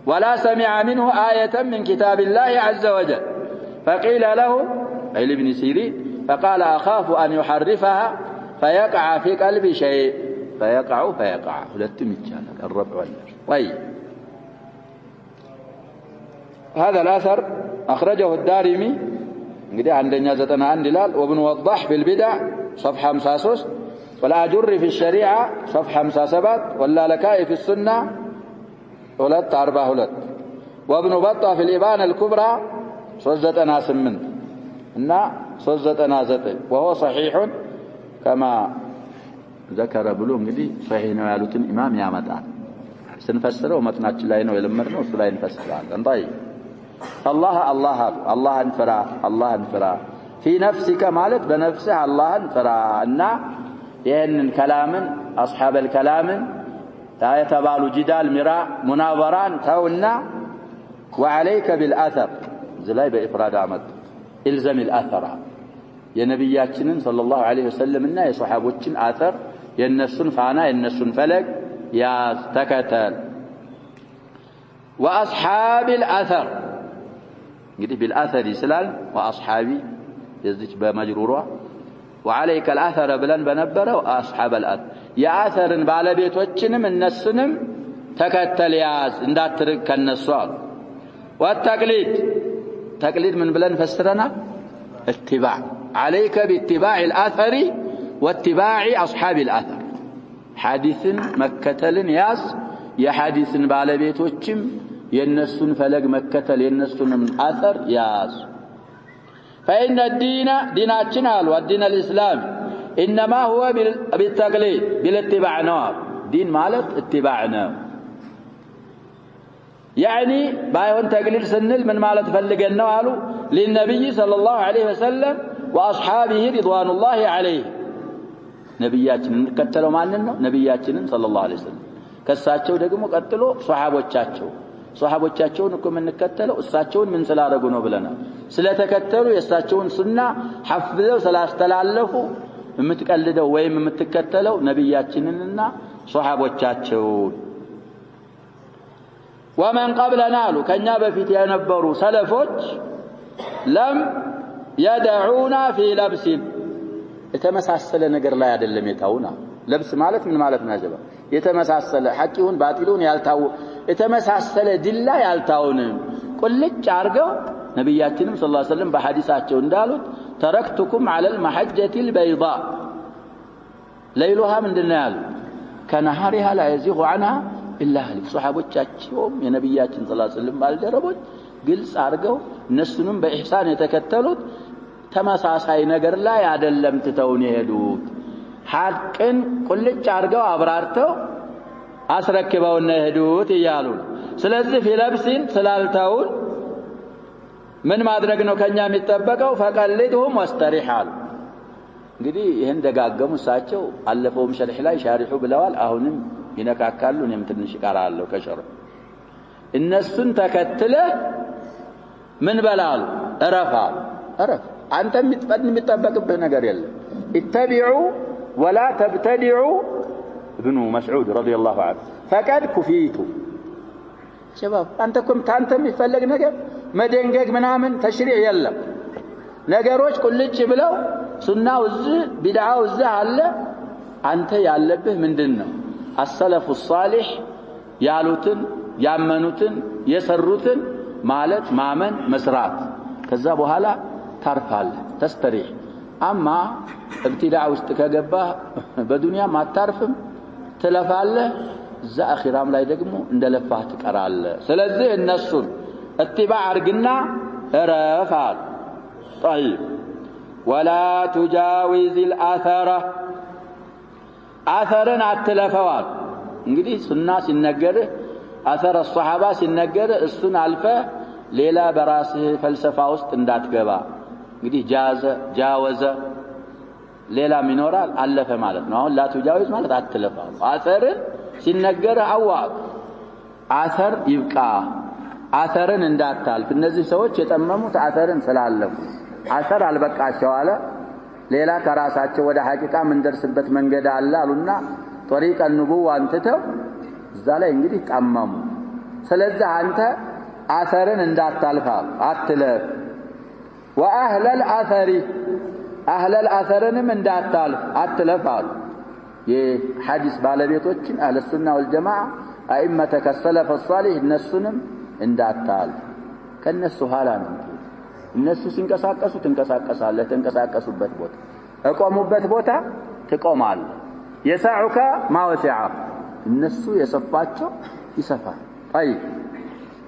ولا سمع منه آية من كتاب الله عز وجل فقيل له أي لابن سيرين فقال أخاف أن يحرفها فيقع في قلبي شيء فيقع ولتم يتشالك الربع والنشر طيب هذا الأثر أخرجه الدارمي قد عندنا زتنا عن دلال وابن وضح في البدع صفحة 53 والآجر في الشريعة صفحة 57 واللالكائي في السنة 342 وابن بطة في الإبانة الكبرى 308 إن 309 وهو صحيح كما ذكر بلوم دي صحيح نوالوتن إمام يا متى سنفسره ومتناش لا ينو يلمرنا ولا ينفسره طيب الله انفرا في نفسك مالت بنفسه الله انفرا إن يهن كلام أصحاب الكلام يتبالوا جدال مراء مناظران تونا وعليك بالأثر زلاي بإفراد عمد إلزم الأثر يا نبياتنا صلى الله عليه وسلم إنه يصحابوتين أثر ينسون فانا ينسون فلك يا تكتل وأصحاب الأثر قلت بالأثر يسلال وأصحابي يزدج بمجرورة وعليك الأثر بلن بنبرة وأصحاب الأثر يا أثر بعلى بيت وجنم النسنم تكتل ياز اندات ترك النسوال والتقليد تقليد من بلن فسرنا اتباع عليك باتباع الأثر واتباع أصحاب الأثر حديث مكتل ياز يا حديث بعلى بيت وجم ينسون فلق مكتل ينسون من أثر ياز فإن الدين ديناتنا والدين الإسلام إنما هو بالتقليد بالاتباع نار دين مالت اتباعنا يعني بايون تقليد سنل من مالت فلقنا قالوا للنبي صلى الله عليه وسلم وأصحابه رضوان الله عليه ነብያችንን እንከተለው ማንን ነው? ነብያችንን ሰለላሁ ዐለይሂ ወሰለም። ከሳቸው ደግሞ ቀጥሎ ሷሃቦቻቸውን እኮ የምንከተለው እሳቸውን ምን ስላደረጉ ነው ብለናል። ስለተከተሉ የእሳቸውን ሱና ሐፍዘው ስላስተላለፉ የምትቀልደው ወይም የምትከተለው ነብያችንንና ሷሃቦቻቸውን። ወመን ቀብለና አሉ ከኛ በፊት የነበሩ ሰለፎች ለም የደዑና ፊ ለብሲን የተመሳሰለ ነገር ላይ አይደለም የታውና። ለብስ ማለት ምን ማለት ነው? ያጀባ የተመሳሰለ ሐቂውን ባጢሉን ያልታው የተመሳሰለ ዲላ ያልታውንም ቁልጭ አርገው ነብያችንም ሰለላሁ ዐለይሂ ወሰለም በሐዲሳቸው እንዳሉት ተረክቱኩም ዐለል መሐጀቲል በይዳ ለይሉሃ ምንድነው ያሉ ከነሃሪሃ ላ የዚጉ ዐንሃ ኢላ ሀሊክ። ሱሐቦቻቸውም የነብያችን ሰለላሁ ዐለይሂ ወሰለም ባልደረቦች ግልጽ አርገው እነሱንም በኢህሳን የተከተሉት ተመሳሳይ ነገር ላይ አይደለም ትተውን የሄዱት ሐቅን ቁልጭ አርገው አብራርተው አስረክበውና የሄዱት ይያሉ። ስለዚህ ፊለብሲን ስላልተውን ምን ማድረግ ነው ከኛ የሚጠበቀው? ፈቀልድሁም ወስተሪሐል። እንግዲህ ይሄን ደጋገሙ እሳቸው አለፈውም ሸርሕ ላይ ሻሪሑ ብለዋል። አሁንም ይነካካሉ። እኔም ትንሽ እቀራለሁ ከሸርሕ። እነሱን ተከትለህ ምን በላሉ? እረፋሉ። እረፍ አንተ የሚጠበቅብህ ነገር የለም። ኢተቢዑ ወላ ተብተዲዑ ابن مسعود رضي الله عنه فقد كفيت شباب አንተ የሚፈልግ ነገር መደንገግ ምናምን ተሽሪዕ የለም። ነገሮች ቁልጭ ብለው ሱናው እዚህ ቢድዓው እዚህ አለ። አንተ ያለብህ ምንድነው? السلف الصالح ያሉትን ያመኑትን የሰሩትን ማለት ማመን መስራት። ከዛ በኋላ ታርፋለህ ተስተሪህ። አማ እብትዳዕ ውስጥ ከገባህ በዱንያም አታርፍም ትለፋለህ፣ እዛ አኺራም ላይ ደግሞ እንደለፋህ ትቀራለህ። ስለዚህ እነሱን اتباع አርግና እረፋል። طيب ولا تجاوز الاثر አثርን አትለፈዋል። እንግዲህ ሱና ሲነገር አثر الصحابه ሲነገር እሱን አልፈ ሌላ በራስህ ፈልሰፋ ውስጥ እንዳትገባ። እንግዲህ ጃወዘ ሌላም ይኖራል አለፈ ማለት ነው። አሁን ላቱጃዊዝ ማለት አትለፋው። አثርን ሲነገር አዋቅ አثር ይብቃ፣ አثርን እንዳታልፍ። እነዚህ ሰዎች የጠመሙት አثርን ስላለፉ አثር አልበቃቸው አለ። ሌላ ከራሳቸው ወደ ሐቂቃ ምን ደርስበት መንገድ አለ አሉና طريق النبوة አንተተው እዛ ላይ እንግዲህ ጠመሙ። ስለዚህ አንተ አثርን እንዳታልፍ አትለፍ። واهل الاثر اهل الاثرንም እንዳታልፍ አትለፋሉ። የሐዲስ ባለቤቶችን አህለ ሱና ወልጀማዓ አኢመተ ከሰለፈ ሷሊህ እነሱንም እንዳታልፍ። ከነሱ ኋላ ነው እነሱ ሲንቀሳቀሱ ትንቀሳቀሳለህ። ተንቀሳቀሱበት ቦታ እቆሙበት ቦታ ትቆማለህ። የሳዑከ ማወሲዓ እነሱ የሰፋቸው ይሰፋል። طيب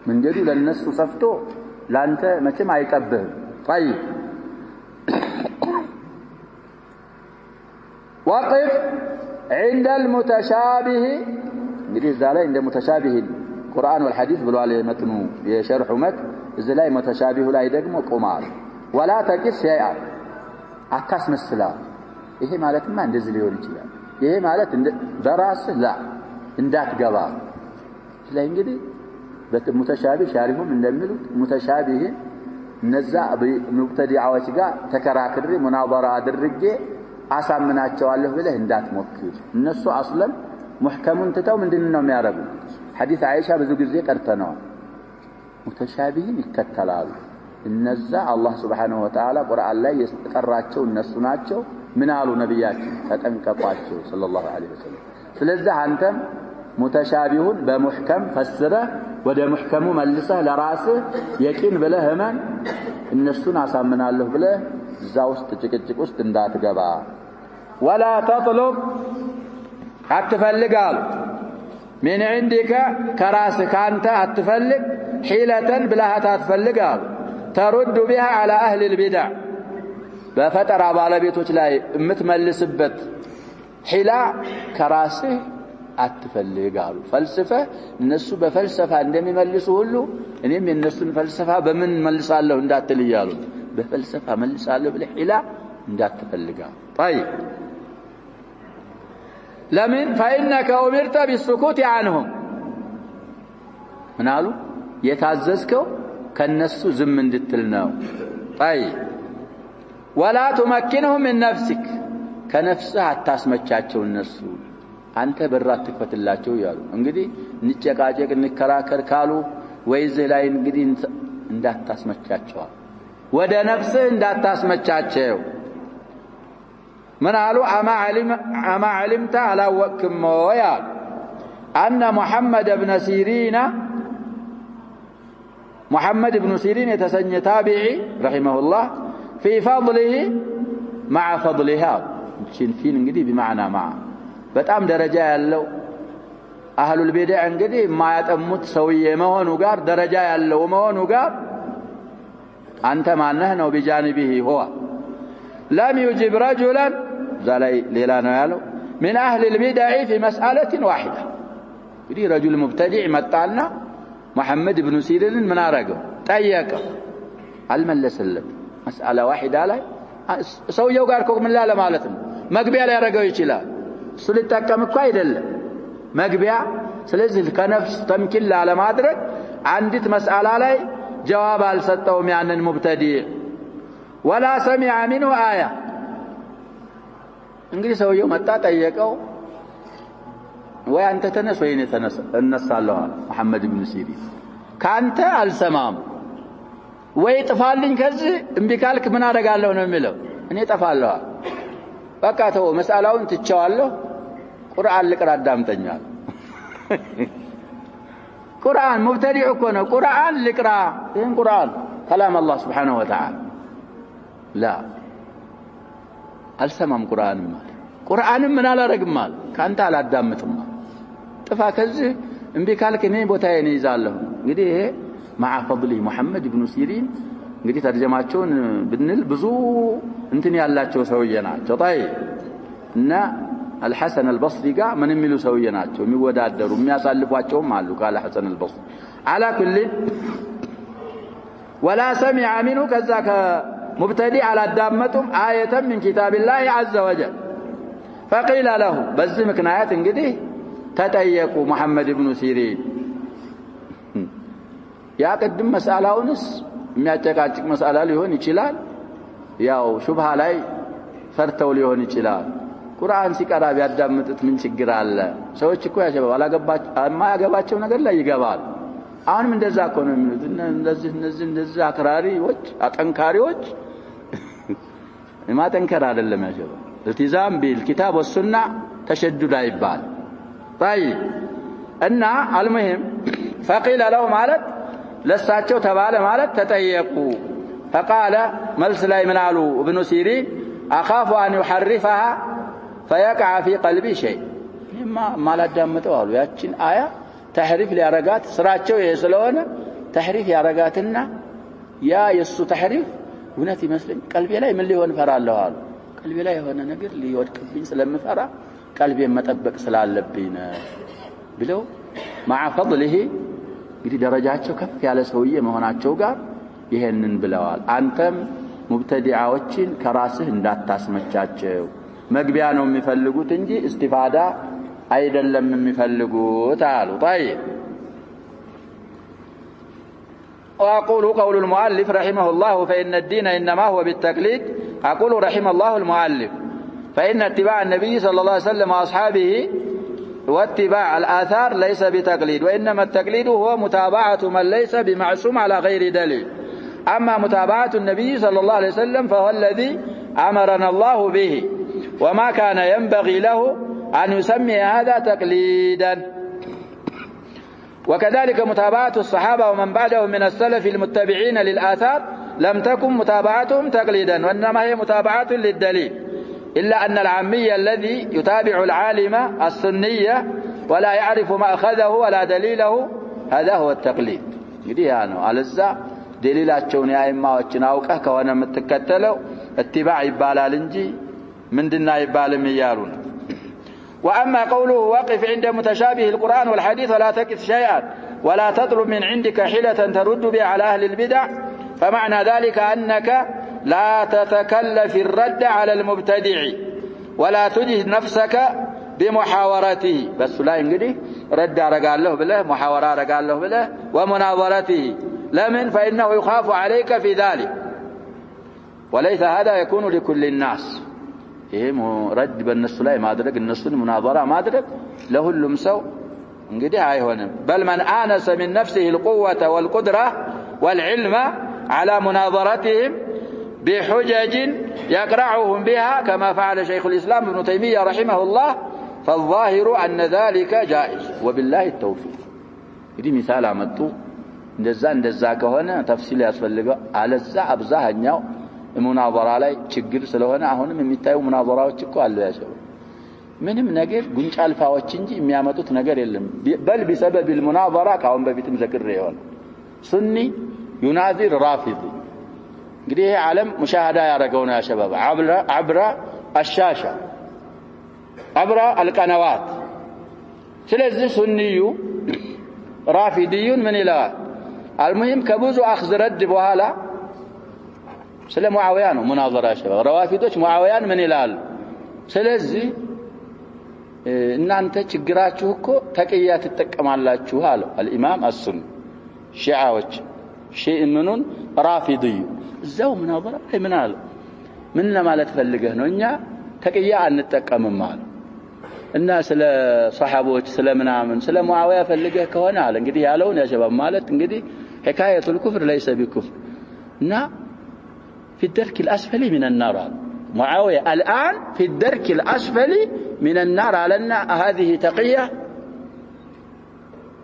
መንገዱ ለነሱ ሰፍቶ ላንተ መቼም አይጠብህም። طيب وقف عند المتشابه እንግዲህ እዛ ላይ እንደ ሙተሻቢህ ቁርአን ወልሐዲስ ብሏል የመትኑ የሸርሑ መት እዚህ ላይ ሙተሻቢሁ ላይ ደግሞ ቆማል። ወላ ተቂስ ሸይአ አታስመስላ። ይሄ ማለትማ እንደዚህ ሊሆን ይችላል። ይሄ ማለት በራስህ ላ እንዳትገባ። ላይ እንግዲህ በሙተሻቢህ ሻሪሁም እንደሚሉት ሙተሻቢህ እነዛ ሙብተዲዓዎች ጋር ተከራክሬ ሙናበራ አድርጌ አሳምናቸዋለሁ ብለህ እንዳትሞክር። እነሱ አስለን ሙህከሙን ትተው ምንድነው የሚያደርጉት? ሐዲስ አይሻ ብዙ ጊዜ ቀርተነዋል። ሙተሻቢህን ይከተላሉ። እነዛ አላህ Subhanahu Wa Ta'ala ቁርአን ላይ የጠራቸው እነሱ ናቸው። ምን አሉ ነብያችን? ተጠንቀቋቸው ሰለላሁ ዐለይሂ ወሰለም። ስለዚህ አንተም ሙተሻቢሁን በሙህከም ፈስረህ ወደ ሙህከሙ መልሰህ ለራስህ የቂን ብለህ እመን። እነሱን አሳምናለሁ ብለህ እዛ ውስጥ ጭቅጭቅ ውስጥ እንዳትገባ። ወላ ተጥሉብ አትፈልጋሉ من عندك كراسك أنت أتفلق حيلة بلاها تتفلق ترد بها على أهل البدع بفترة على بيتوش لا متملسبت حيلة كراسه أتفلق فلسفة الناس بفلسفة عندما يملسوا له إنهم الناس فلسفة بمن ملس الله عندات بفلسفة ملس الله بالحيلة عندات تفلق. طيب ለምን فإنك أمرت بالسكوت عنهم ምናሉ የታዘዝከው ከነሱ ዝም እንድትል ነው طيب ولا تمكنهم من نفسك ከነፍስህ አታስመቻቸው እነሱ አንተ በራት ትከፍትላቸው ይላሉ እንግዲህ እንጨቃጨቅ እንከራከር ካሉ ወይዘ ላይ እንግዲህ እንዳታስመቻቸው ወደ ነፍስህ እንዳታስመቻቸው من قالوا أما علمت على وكم ويا أن محمد بن سيرين يتسنى تابعي رحمه الله في فضله مع فضلها شنفين انقدي بمعنى مع بتأم درجة يالو أهل البدع انقدي ما يتأمت سوية ما هو نقار درجة يالو ما هو نقار أنت مع النهن وبجانبه هو لم يجب رجلا زالي ليلانو يالو من أهل البدع في مسألة واحدة يدي رجل مبتدع متعلنا محمد بن سيرين من أرقه تأيّكه الملسلت مسألة واحدة لا سوي يوقاركم من لا لمالتهم مقبيع لا يرقوا يشيلا سلطة كم كويد الله مقبيع سلزل كنفس تمكن لا لمادرك عندت مسألة لا جواب الستهم يعني المبتدع ولا سمع منه آية انقل سوي يوم تأيّكه وأنت تنس وين تنس النص الله محمد بن سيرين كأنت السمام ويتفعلين كذا إنبكالك من أرجع له نميله إني تفعله بكاته مسألة أنت تشاله قرآن لك ردام تنيال قرآن مبتدئ كونه قرآن لك إن قرآن كلام الله سبحانه وتعالى لا السمام قرآن من على رقم مال كأنت على الدم ثم تفاكز إنبكالك إني بوتاين يزاله قديه مع فضله محمد بن سيرين قديه ترجماتشون بنل بزو انتني اللاتشو سويناتشو طيب إن الحسن البصري قا من يميلو سويناتشو ميودادر ومياسالفواتشو مالو قال حسن البصري على كل ولا سمع منه كذاك مبتدئ على الدامتهم آية من كتاب الله عز وجل فقيل له بس مكنايات انقديه تتأيقوا محمد بن سيرين يا قدم مسألة ونس مياتكاتك مسألة ليهون يشلال ياو شبها لاي فرتو ليهون يشلال قرآن سيكارا بيادامتت من شكرا الله سوچ كو يا شباب ما ያገባቸው ነገር ላይ ይገባል አሁንም እንደዛ እኮ ነው የሚሉት እነዚህ አክራሪዎች አጠንካሪዎች ማጠንከር አይደለም ያ شباب التزام بالكتاب والسنة تشدد عبال طيب أن المهم فقيل له مالت لساتشو تبالة مالت تتأيقوا فقال ملس لا يمنعلو ابن سيرين أخاف أن يحرفها فيقع في قلبي شيء ما لا دامته قالوا ياتشين آية تحريف لأرقات سراتشو يسلون تحريف لأرقاتنا يا يسو تحريف وناتي مسلم قلبي لا يملي ونفر الله قالوا قلبي لا يهونا نقر لي يودكبين سلام فرا قلبي مطبق سلالبين بلو مع فضله እንግዲህ ደረጃቸው ከፍ ያለ ሰውዬ መሆናቸው ጋር ይሄንን ብለዋል አንተም ሙብተዲዓዎችን ከራስህ እንዳታስመቻቸው መግቢያ ነው የሚፈልጉት እንጂ እስቲፋዳ አይደለም የሚፈልጉት አሉ طيب واقول قول المؤلف رحمه الله فإن الدين إنما هو بالتقليد اقول رحمه الله المؤلف فإن اتباع النبي صلى الله عليه وسلم واصحابه واتباع الآثار ليس بتقليد وإنما التقليد هو متابعة من ليس بمعصوم على غير دليل أما متابعة النبي صلى الله عليه وسلم فهو الذي أمرنا الله به وما كان ينبغي له أن يسمي هذا تقليدا وكذلك متابعة الصحابة ومن بعدهم من السلف المتبعين للآثار لم تكن متابعتهم تقليدا وإنما هي متابعة للدليل إلا أن العامي الذي يتابع العالم السنية ولا يعرف مأخذه ولا دليله هذا هو التقليد يدي يعني على الزا دليلاتشون يا إما وچناوكه كوانا متكتلو اتباع يبالا لنجي من دنا يبال ميارون وأما قوله وقف عند متشابه القرآن والحديث ولا تكف شيئا ولا تطلب من عندك حيلة ترد بها على أهل البدع فمعنى ذلك أنك لا تتكلف الرد على المبتدع ولا تجهد نفسك بمحاورته بس لا انجدي رد رجاله بله محاورة رجاله بله ومناظرته لمن فإنه يخاف عليك في ذلك وليس هذا يكون لكل الناس إيه رد بالنسبة لا ما أدرك الناس مناظرة ما أدرك له اللمسو انجدي هايهون بل من آنس من نفسه القوة والقدرة والعلم على مناظرتهم بحجج يقرعهم بها كما فعل شيخ الإسلام ابن تيمية رحمه الله فالظاهر أن ذلك جائز وبالله التوفيق دي مثال عمدتو እንደዛ ከሆነ ተፍሲል ያስፈልገው አለዛ አብዛኛው ሙናዘራ ላይ ችግር ስለሆነ አሁንም የሚታዩ ሙናዘራዎች እኮ አሉ ያሸው ምንም ነገር ጉንጫ አልፋዎች እንጂ የሚያመጡት ነገር የለም በል بسبب المناظره ካሁን በፊትም ዘክሬ ይሆን ሱኒ ዩናዚር ራፊድ እንግዲህ ይሄ ዓለም ሙሻሃዳ ያደረገው ነው ያሸባብ عبر الشاشه عبر القنوات ስለዚህ ሱኒዩ ራፊዲዩን ምን ይላል المهم كبوزو اخذ رد بوهالا سلام معاويان مناظره شباب روافيدوች معاويان من ይላል ስለዚህ እናንተ ችግራችሁ እኮ ተቀያ ተጠቀማላችሁ አለው الامام السني ሺዓዎች ሺእምኑን ራፊዲዩ እዛው مناظره ላይ ምን አለ ምን ለማለት ፈልገህ ነው እኛ ተቀያ አንጠቀምም አለ እና ስለ ሷሃቦች ስለ ምናምን ስለ ሙአዊያ ፈልገህ ከሆነ አለ እንግዲህ ያለው ነው ያሸባብ ማለት እንግዲህ حكاية الكفر ليس بكفر نا في الدرك الأسفل من النار معاوية الآن في الدرك الأسفل من النار على هذه تقية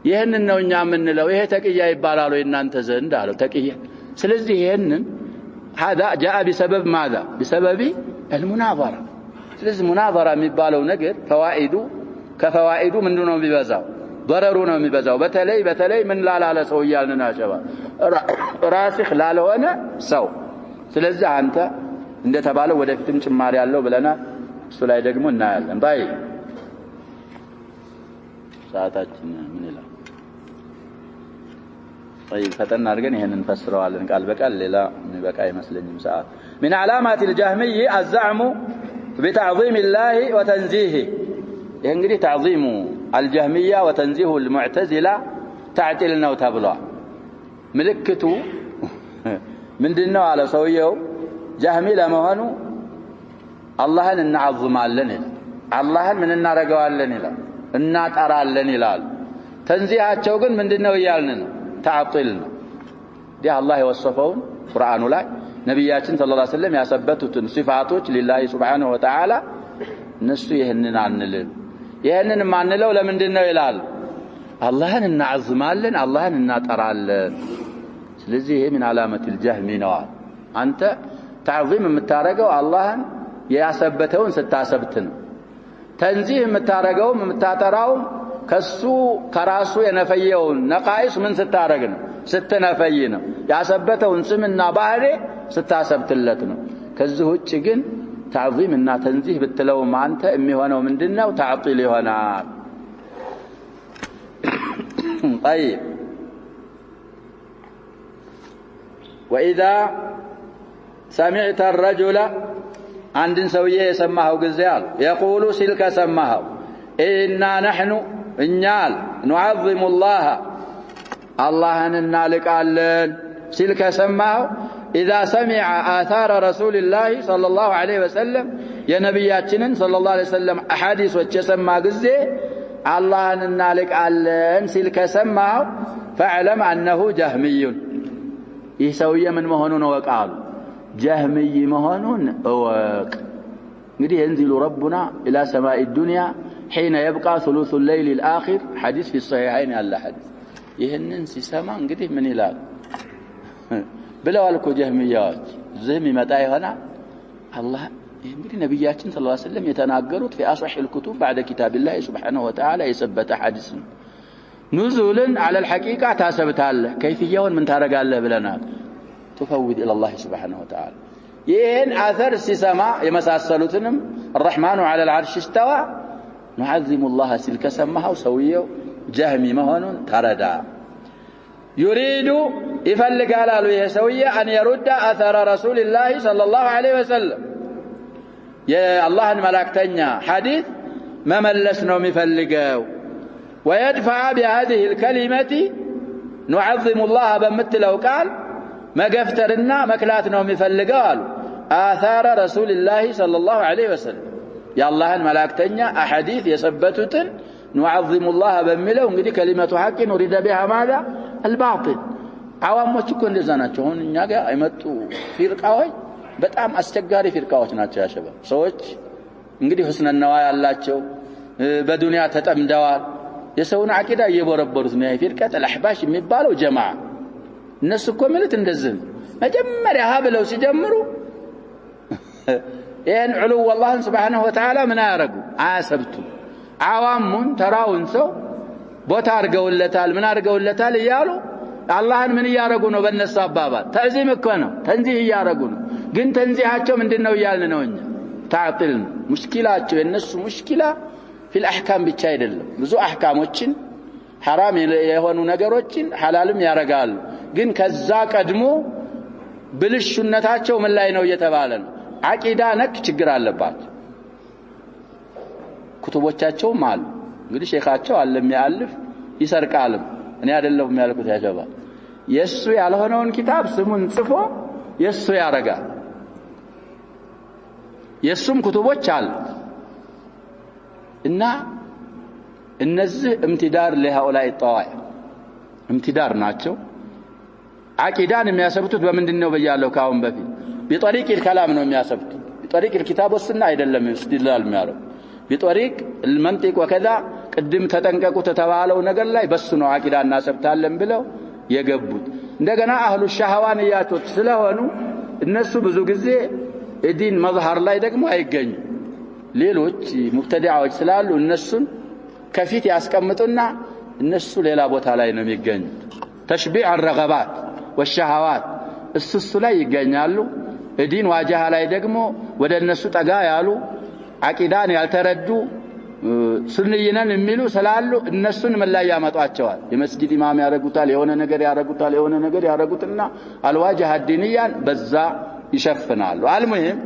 يهن إنه نعمل لو إيه تقية يبالالو إن أنت زند على تقية سلزي يهن هذا جاء بسبب ماذا بسبب المناظرة سلزي مناظرة مبالو نقر فوائده كفوائده من دونه ببزاو ضررنا مبزاو بتلي من لا سو يالنا شباب راسخ لا لهونه سو ስለዚህ አንተ እንደተባለው ወደፊትም ጭማሪ ያለው ብለና እሱ ላይ ደግሞ እናያለን ባይ ሰዓታችን ምን ይላል طيب ፈተና አድርገን ይሄንን ፈስረዋለን ቃል በቃል ሌላ የሚበቃ አይመስልኝም ሰዓት من علامات الجهمي الزعم بتعظيم الله وتنزيهه እንግዲህ تعظيم الجهمية وتنزيه المعتزلة تعتلنا وتبلع ملكته من دينه على سويه جهمي لما هنو الله نعظم لنا الله من نرجع لنا النات أرى لنا تنزيه الشوقن من دينه ويالنا تعطلنا دي الله وصفون قرآن لا نبياتنا صلى الله عليه وسلم يثبتوا صفاته لله سبحانه وتعالى نسيه إننا عنلنا ይሄንን ማንለው ለምንድነው ይላል አላህን እናعظማለን አላህን እናጠራለን ስለዚህ ይሄ من علامات الجهم ነው አንተ تعظيم የምታረገው አላህን ያሰበተውን ስታሰብት ነው ተንዚህ የምታረገው የምታጠራው ከሱ ከራሱ የነፈየውን ነቃይስ ምን ስታረግ ነው ስትነፈይ ነው ያሰበተውን ስምና ባህሪ ስታሰብትለት ነው ከዚህ ውጪ ግን تعظيم እና ተንዚህ ብትለው ማንተ የሚሆነው ምንድነው تعطيل ይሆናል طيب واذا سمعت الرجل عندن سويه يسمعه غزيال يقول سلك سمعه إنا نحن انيال نعظم الله اللهن نالقالن سلك سمعه إذا سمع آثار رسول الله صلى الله عليه وسلم يا نبياتنا صلى الله عليه وسلم أحاديث وتسمع جزء الله نالك على سلك سمع فاعلم أنه جهمي يسوي من مهنون وقال جهمي مهنون وق نريد ينزل ربنا إلى سماء الدنيا حين يبقى ثلث الليل الآخر حديث في الصحيحين على حديث يهنن سما نقدي من إلى بلا لكو جهميات زي متى هنا الله እንግዲህ ነብያችን ሰለላሁ ዐለይሂ ወሰለም የተናገሩት في اصح الكتب بعد كتاب الله سبحانه وتعالى يثبت حديث نزولا على الحقيقه تثبتاله كيفيውን ምን ታረጋለህ ብለናል تفوض الى الله سبحانه وتعالى ይሄን አثر ሲሰማ የመሳሰሉትንም الرحمن على العرش استوى نعظم الله سلك سماه سويው جهمي መሆኑን ተረዳ يريد يفلق على له سويه ان يرد اثر رسول الله صلى الله عليه وسلم يا الله الملائكتኛ حديث መመለስ ነው የሚፈልገው ويدفع بهذه الكلمة نعظم الله بمثለው ቃል መገፍተርና መክላት ነው የሚፈልገው አሉ آثار رسول الله صلى الله عليه وسلم የአላህን መላእክተኛ አሐዲስ የሰበቱትን نعظم الله በሚለው እንግዲህ كلمة حق نريد بها ماذا الباطل አዋሞች እኮ እንደዛ ናቸው አሁን እኛ ጋር አይመጡ ፊርቃዎች በጣም አስቸጋሪ ፊርቃዎች ናቸው ያሸበብ ሰዎች እንግዲህ ሁስነ ነዋ ያላቸው በዱንያ ተጠምደዋል የሰውን አቂዳ እየቦረበሩት ነው ፊርቀት الأحباش የሚባለው ጀማዓ እነሱ እኮ ማለት እንደዚህ መጀመሪያ ሀብለው ሲጀምሩ ይሄን ዑሉ والله سبحانه وتعالى ምን ያረጉ አያሰብቱ አዋሙን ተራውን ሰው ቦታ አርገውለታል ምን አርገውለታል ይያሉ አላህን ምን ያረጉ ነው በእነሱ አባባል ተዕዚም እኮ ነው ተንዚህ ያረጉ ነው ግን ተንዚሃቸው ምንድነው ይያልን ነው እኛ تعطل ሙሽኪላቸው የነሱ ሙሽኪላ في الأحكام ብቻ አይደለም ብዙ አህካሞችን حرام የሆኑ ነገሮችን ሐላልም ያረጋሉ ግን ከዛ ቀድሞ ብልሽነታቸው ምን ላይ ነው እየተባለ ነው አቂዳ ነክ ችግር አለባቸው ኩቱቦቻቸው ማል እንግዲህ ሼኻቸው አለም ያልፍ ይሰርቃልም እኔ አይደለሁም ያልኩት ያጀባ የሱ ያልሆነውን ኪታብ ስሙን ጽፎ የሱ ያረጋል የሱም ኩቱቦች አሉ እና እነዚህ امتدار لهؤلاء الطوائف امتدار ናቸው አቂዳን የሚያሰብቱት በምንድነው በያለው ካሁን በፊት بطريق الكلام ነው የሚያሰብቱት بطريق الكتاب والسنه አይደለም استدلال የሚያረው بطريق المنطق وكذا ቅድም ተጠንቀቁ ተተባለው ነገር ላይ በሱ ነው አቂዳን እናሰብታለን ብለው የገቡት እንደገና አህሉ ሸሃዋንያቶች ስለሆኑ እነሱ ብዙ ጊዜ እዲን መዝሃር ላይ ደግሞ አይገኙ ሌሎች ሙብተዲዓዎች ስላሉ እነሱን ከፊት ያስቀምጡና እነሱ ሌላ ቦታ ላይ ነው የሚገኙ ተሽቢዕ الرغبات والشهوات እሱ ላይ ይገኛሉ እዲን ዋጃሃ ላይ ደግሞ ወደ እነሱ ጠጋ ያሉ አቂዳን ያልተረዱ ሱንይነን የሚሉ ስላሉ እነሱን ምን ላይ ያመጣቸዋል የመስጊድ ኢማም ያረጉታል የሆነ ነገር ያረጉትና አልዋጃሃ ዲንያን በዛ ይሸፍናሉ አልሙሂም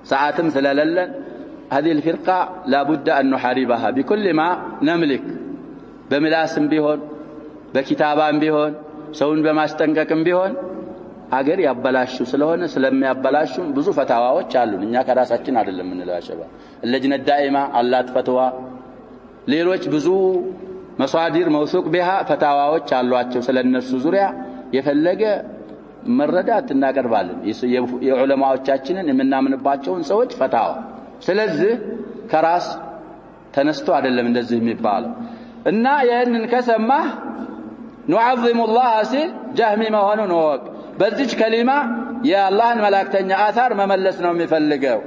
ساعتم سلاللن هذه الفرقة لابد أن نحاربها بكل ما نملك بملاسم بيهون بكتابان بيهون سون بماستنقكم بيهون አገር ያበላሹ ስለሆነ ስለሚያበላሹ ብዙ ፈታዋዎች አሉ እኛ ከራሳችን አይደለም እንለው ያሸባ ለጅነ ዳኢማ አላት ፈትዋ ሌሎች ብዙ መሷዲር መውሱቅ بها ፈታዋዎች አሏቸው ስለነሱ ዙሪያ የፈለገ መረዳት እናቀርባለን የዑለማዎቻችንን የምናምንባቸውን ሰዎች ፈታዋ ስለዚህ ከራስ ተነስቶ አይደለም እንደዚህ የሚባለው እና ይሄንን ከሰማህ نعظم الله ሲል ጀህሚ መሆኑን ወቅ በዚች ከሊማ የአላህን መላእክተኛ አثار መመለስ ነው የሚፈልገው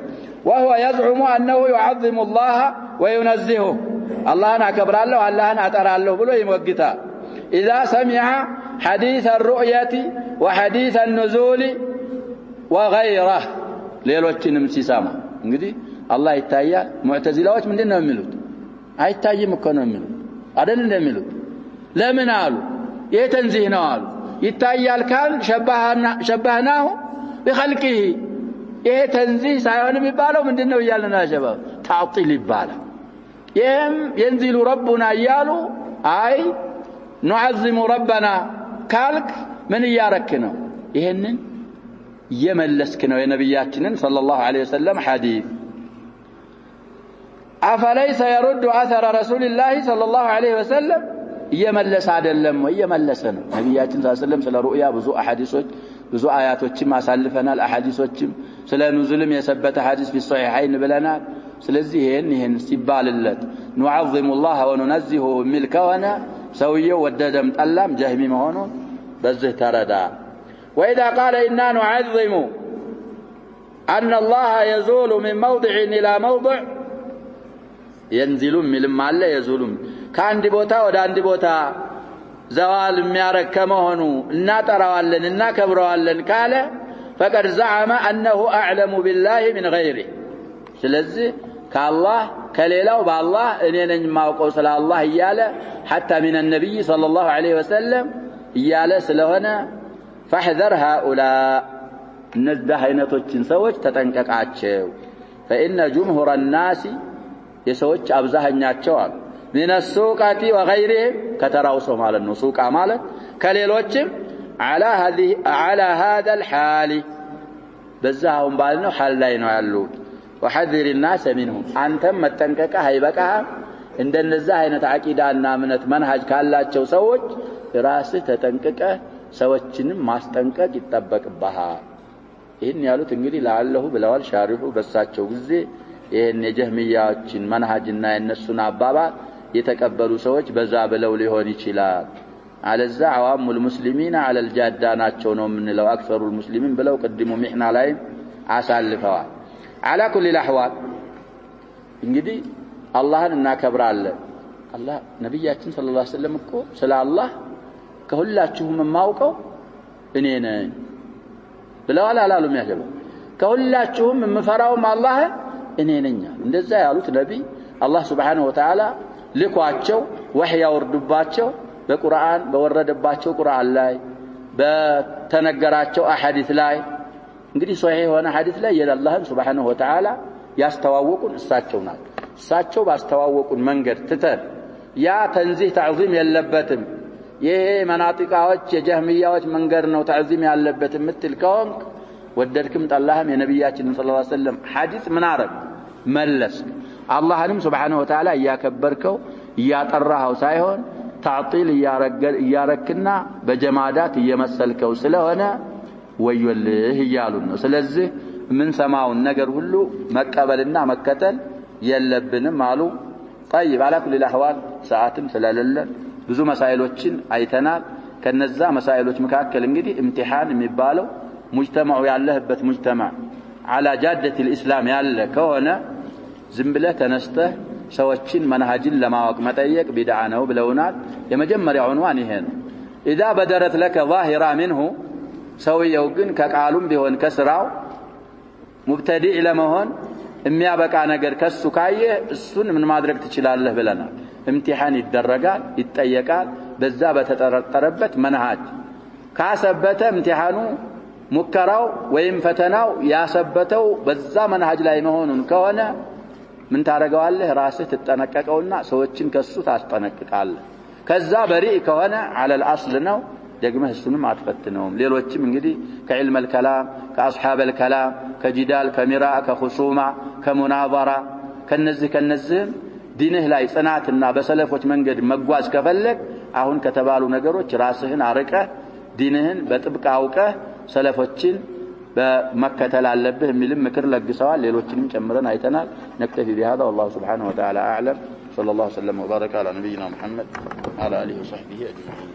وهو يزعم انه يعظم الله وينزهه አላህን አከብራለሁ አላህን አጠራለሁ ብሎ ይሞግታል اذا سمع حديث الرؤيه وحديث النزول وغيره ሌሎችንም ሲሰማ እንግዲህ አላህ ይታያል ሙዕተዚላዎች ምንድነው የሚሉት አይታይም እኮ ነው የሚሉት አይደል እንደሚሉት ለምን አሉ የተንዚህ ነው አሉ ይታያል ካል ሸባህናሁ بخلقه ይሄ ተንዚህ ሳይሆን የሚባለው ምንድነው ይያልና ሸባህ ታዕጢል ይባላል ينزل ربنا እያሉ አይ نعظم ربنا ካልክ ምን ያረክ ነው ይሄንን የመለስክ ነው የነብያችንን ሰለላሁ ዐለይሂ ወሰለም ሐዲስ أفليس يرد أثر رسول الله صلى الله عليه وسلم يملس አይደለም ወይ የመለሰ ነው ነብያችን ሰለላሁ ዐለይሂ ወሰለም ስለ ሩእያ ብዙ አሐዲሶች ብዙ አያቶችም አሳልፈናል አሐዲሶችም ስለ ኑዙልም የሰበተ ሐዲስ በሶሒሐይን ብለናል ስለዚህ ይሄን ሲባልለት نعظم الله وننزهه ملك وانا ሰውየው ወደደም ጠላም ጀህሚ መሆኑን በዚህ ተረዳ واذا قال إنا نعظم أن الله يزول من موضع إلى موضع ينزل من አለ يزول ከአንድ ቦታ ወደ አንድ ቦታ ዘዋል የሚያረግ ከመሆኑ እናጠራዋለን እናከብረዋለን ካለ فقد زعم أنه أعلم بالله من غيره ስለዚህ ከአላህ ከሌላው በአላህ እኔ ነኝ ማውቀው ስለ አላህ ይያለ حتى من النبي صلى الله عليه وسلم ይያለ ስለሆነ فاحذر هؤلاء እነዚህ አይነቶችን ሰዎች ተጠንቀቃቸው فإن جمهور الناس የሰዎች አብዛኛቸው አሉ من السوقات وغيرهم ከተራው ሰው ማለት ነው ሱቃ ማለት ከሌሎችም على هذا الحال በዛውም ባልነው ሐል ላይ ነው ያሉት وحذر الناس منهم አንተም መጠንቀቅ አይበቃም እንደነዛ አይነት አቂዳና እምነት መንሃጅ ካላቸው ሰዎች ራስህ ተጠንቀቀ ሰዎችንም ማስጠንቀቅ ይተበቅብሃል ይሄን ያሉት እንግዲህ ለአላሁ ብለዋል ሻሪሁ በሳቸው ጊዜ ይሄን የጀህሚያዎችን መንሃጅና የነሱን አባባል የተቀበሉ ሰዎች በዛ ብለው ሊሆን ይችላል አለዛ አዋሙል ሙስሊሚና አለል ጃዳ ናቸው ነው ምንለው አክሰሩል ሙስሊሚን ብለው ቀድሞ ሚህና ላይ አሳልፈዋል አላ ኩሊ الأحوال እንግዲህ አላህን እናከብራለን አላህ ነብያችን ሰለላሁ ዐለይሂ ወሰለም እኮ ስለ አላህ ከሁላችሁም የማውቀው እኔ ነኝ ብለዋል አላሉም ያገባ ከሁላችሁም የምፈራው አላህ እኔ ነኝ እንደዛ ያሉት ነብይ አላህ Subhanahu Wa Ta'ala ልኳቸው ወህይ ያወርዱባቸው በቁርአን በወረደባቸው ቁርአን ላይ በተነገራቸው አሐዲስ ላይ እንግዲህ ሶሂህ የሆነ ሐዲስ ላይ የአላህን Subhanahu Wa Ta'ala ያስተዋወቁን እሳቸው ናቸው እሳቸው ባስተዋወቁን መንገድ ትተን ያ ተንዚህ ተዕዚም የለበትም ይሄ መናጢቃዎች የጀህሚያዎች መንገድ ነው ተዕዚም ያለበት ምትል ከሆንክ ወደድክም ጠላህም የነብያችን ሰለላሁ ዐለይሂ ወሰለም ሐዲስ ምን አረግ መለስ አላህንም Subhanahu Wa Ta'ala ያከበርከው ያጠራው ሳይሆን تعطيل እያረክና በጀማዳት እየመሰልከው ስለሆነ ወይወልህ ይያሉን ነው ስለዚህ ምን ሰማውን ነገር ሁሉ መቀበልና መከተል የለብንም አሉ طيب على كل الاحوال ሰዓትም ስለሌለ ብዙ መሳኢሎችን አይተናል ከነዛ መሳኢሎች መካከል እንግዲህ امتحان የሚባለው ሙጅተማው ያለህበት ሙጅተማ على جاده الاسلام ያለ ከሆነ ዝም ብለህ ተነስተህ ሰዎችን መንሃጅን ለማወቅ መጠየቅ ቢድዓ ነው ብለውናል የመጀመሪያው عنوان ይሄ ነው اذا بدرت لك ظاهرا منه ሰውየው ግን ከቃሉም ቢሆን ከስራው ሙብተዲዕ ለመሆን የሚያበቃ ነገር ከሱ ካየ እሱን ምን ማድረግ ትችላለህ ብለናል امتحان ይደረጋል ይጠየቃል በዛ በተጠረጠረበት መንሃጅ ካሰበተ امتحانu ሙከራው ወይም ፈተናው ያሰበተው በዛ መንሃጅ ላይ መሆኑን ከሆነ ምን ታረጋዋለህ ራስህ ተጠነቀቀውና ሰዎችን ከሱ ታስጠነቅቃለህ ከዛ በሪእ ከሆነ على الاصل ነው ደግመህ እሱንም አትፈትነውም ሌሎችም እንግዲህ ከዕልም الكلام ከአስሐብ الكلام ከጂዳል ከሚራ ከኹሱማ ከሙናዘራ ከነዚህ ዲንህ ላይ ጽናትና በሰለፎች መንገድ መጓዝ ከፈለክ አሁን ከተባሉ ነገሮች ራስህን አርቀህ ዲንህን በጥብቅ አውቀህ ሰለፎችን በመከተል አለብህ የሚልም ምክር ለግሰዋል ሌሎችንም ጨምረን አይተናል نكتفي بهذا والله سبحانه وتعالى اعلم صلى الله وسلم وبارك على نبينا محمد وعلى اله وصحبه اجمعين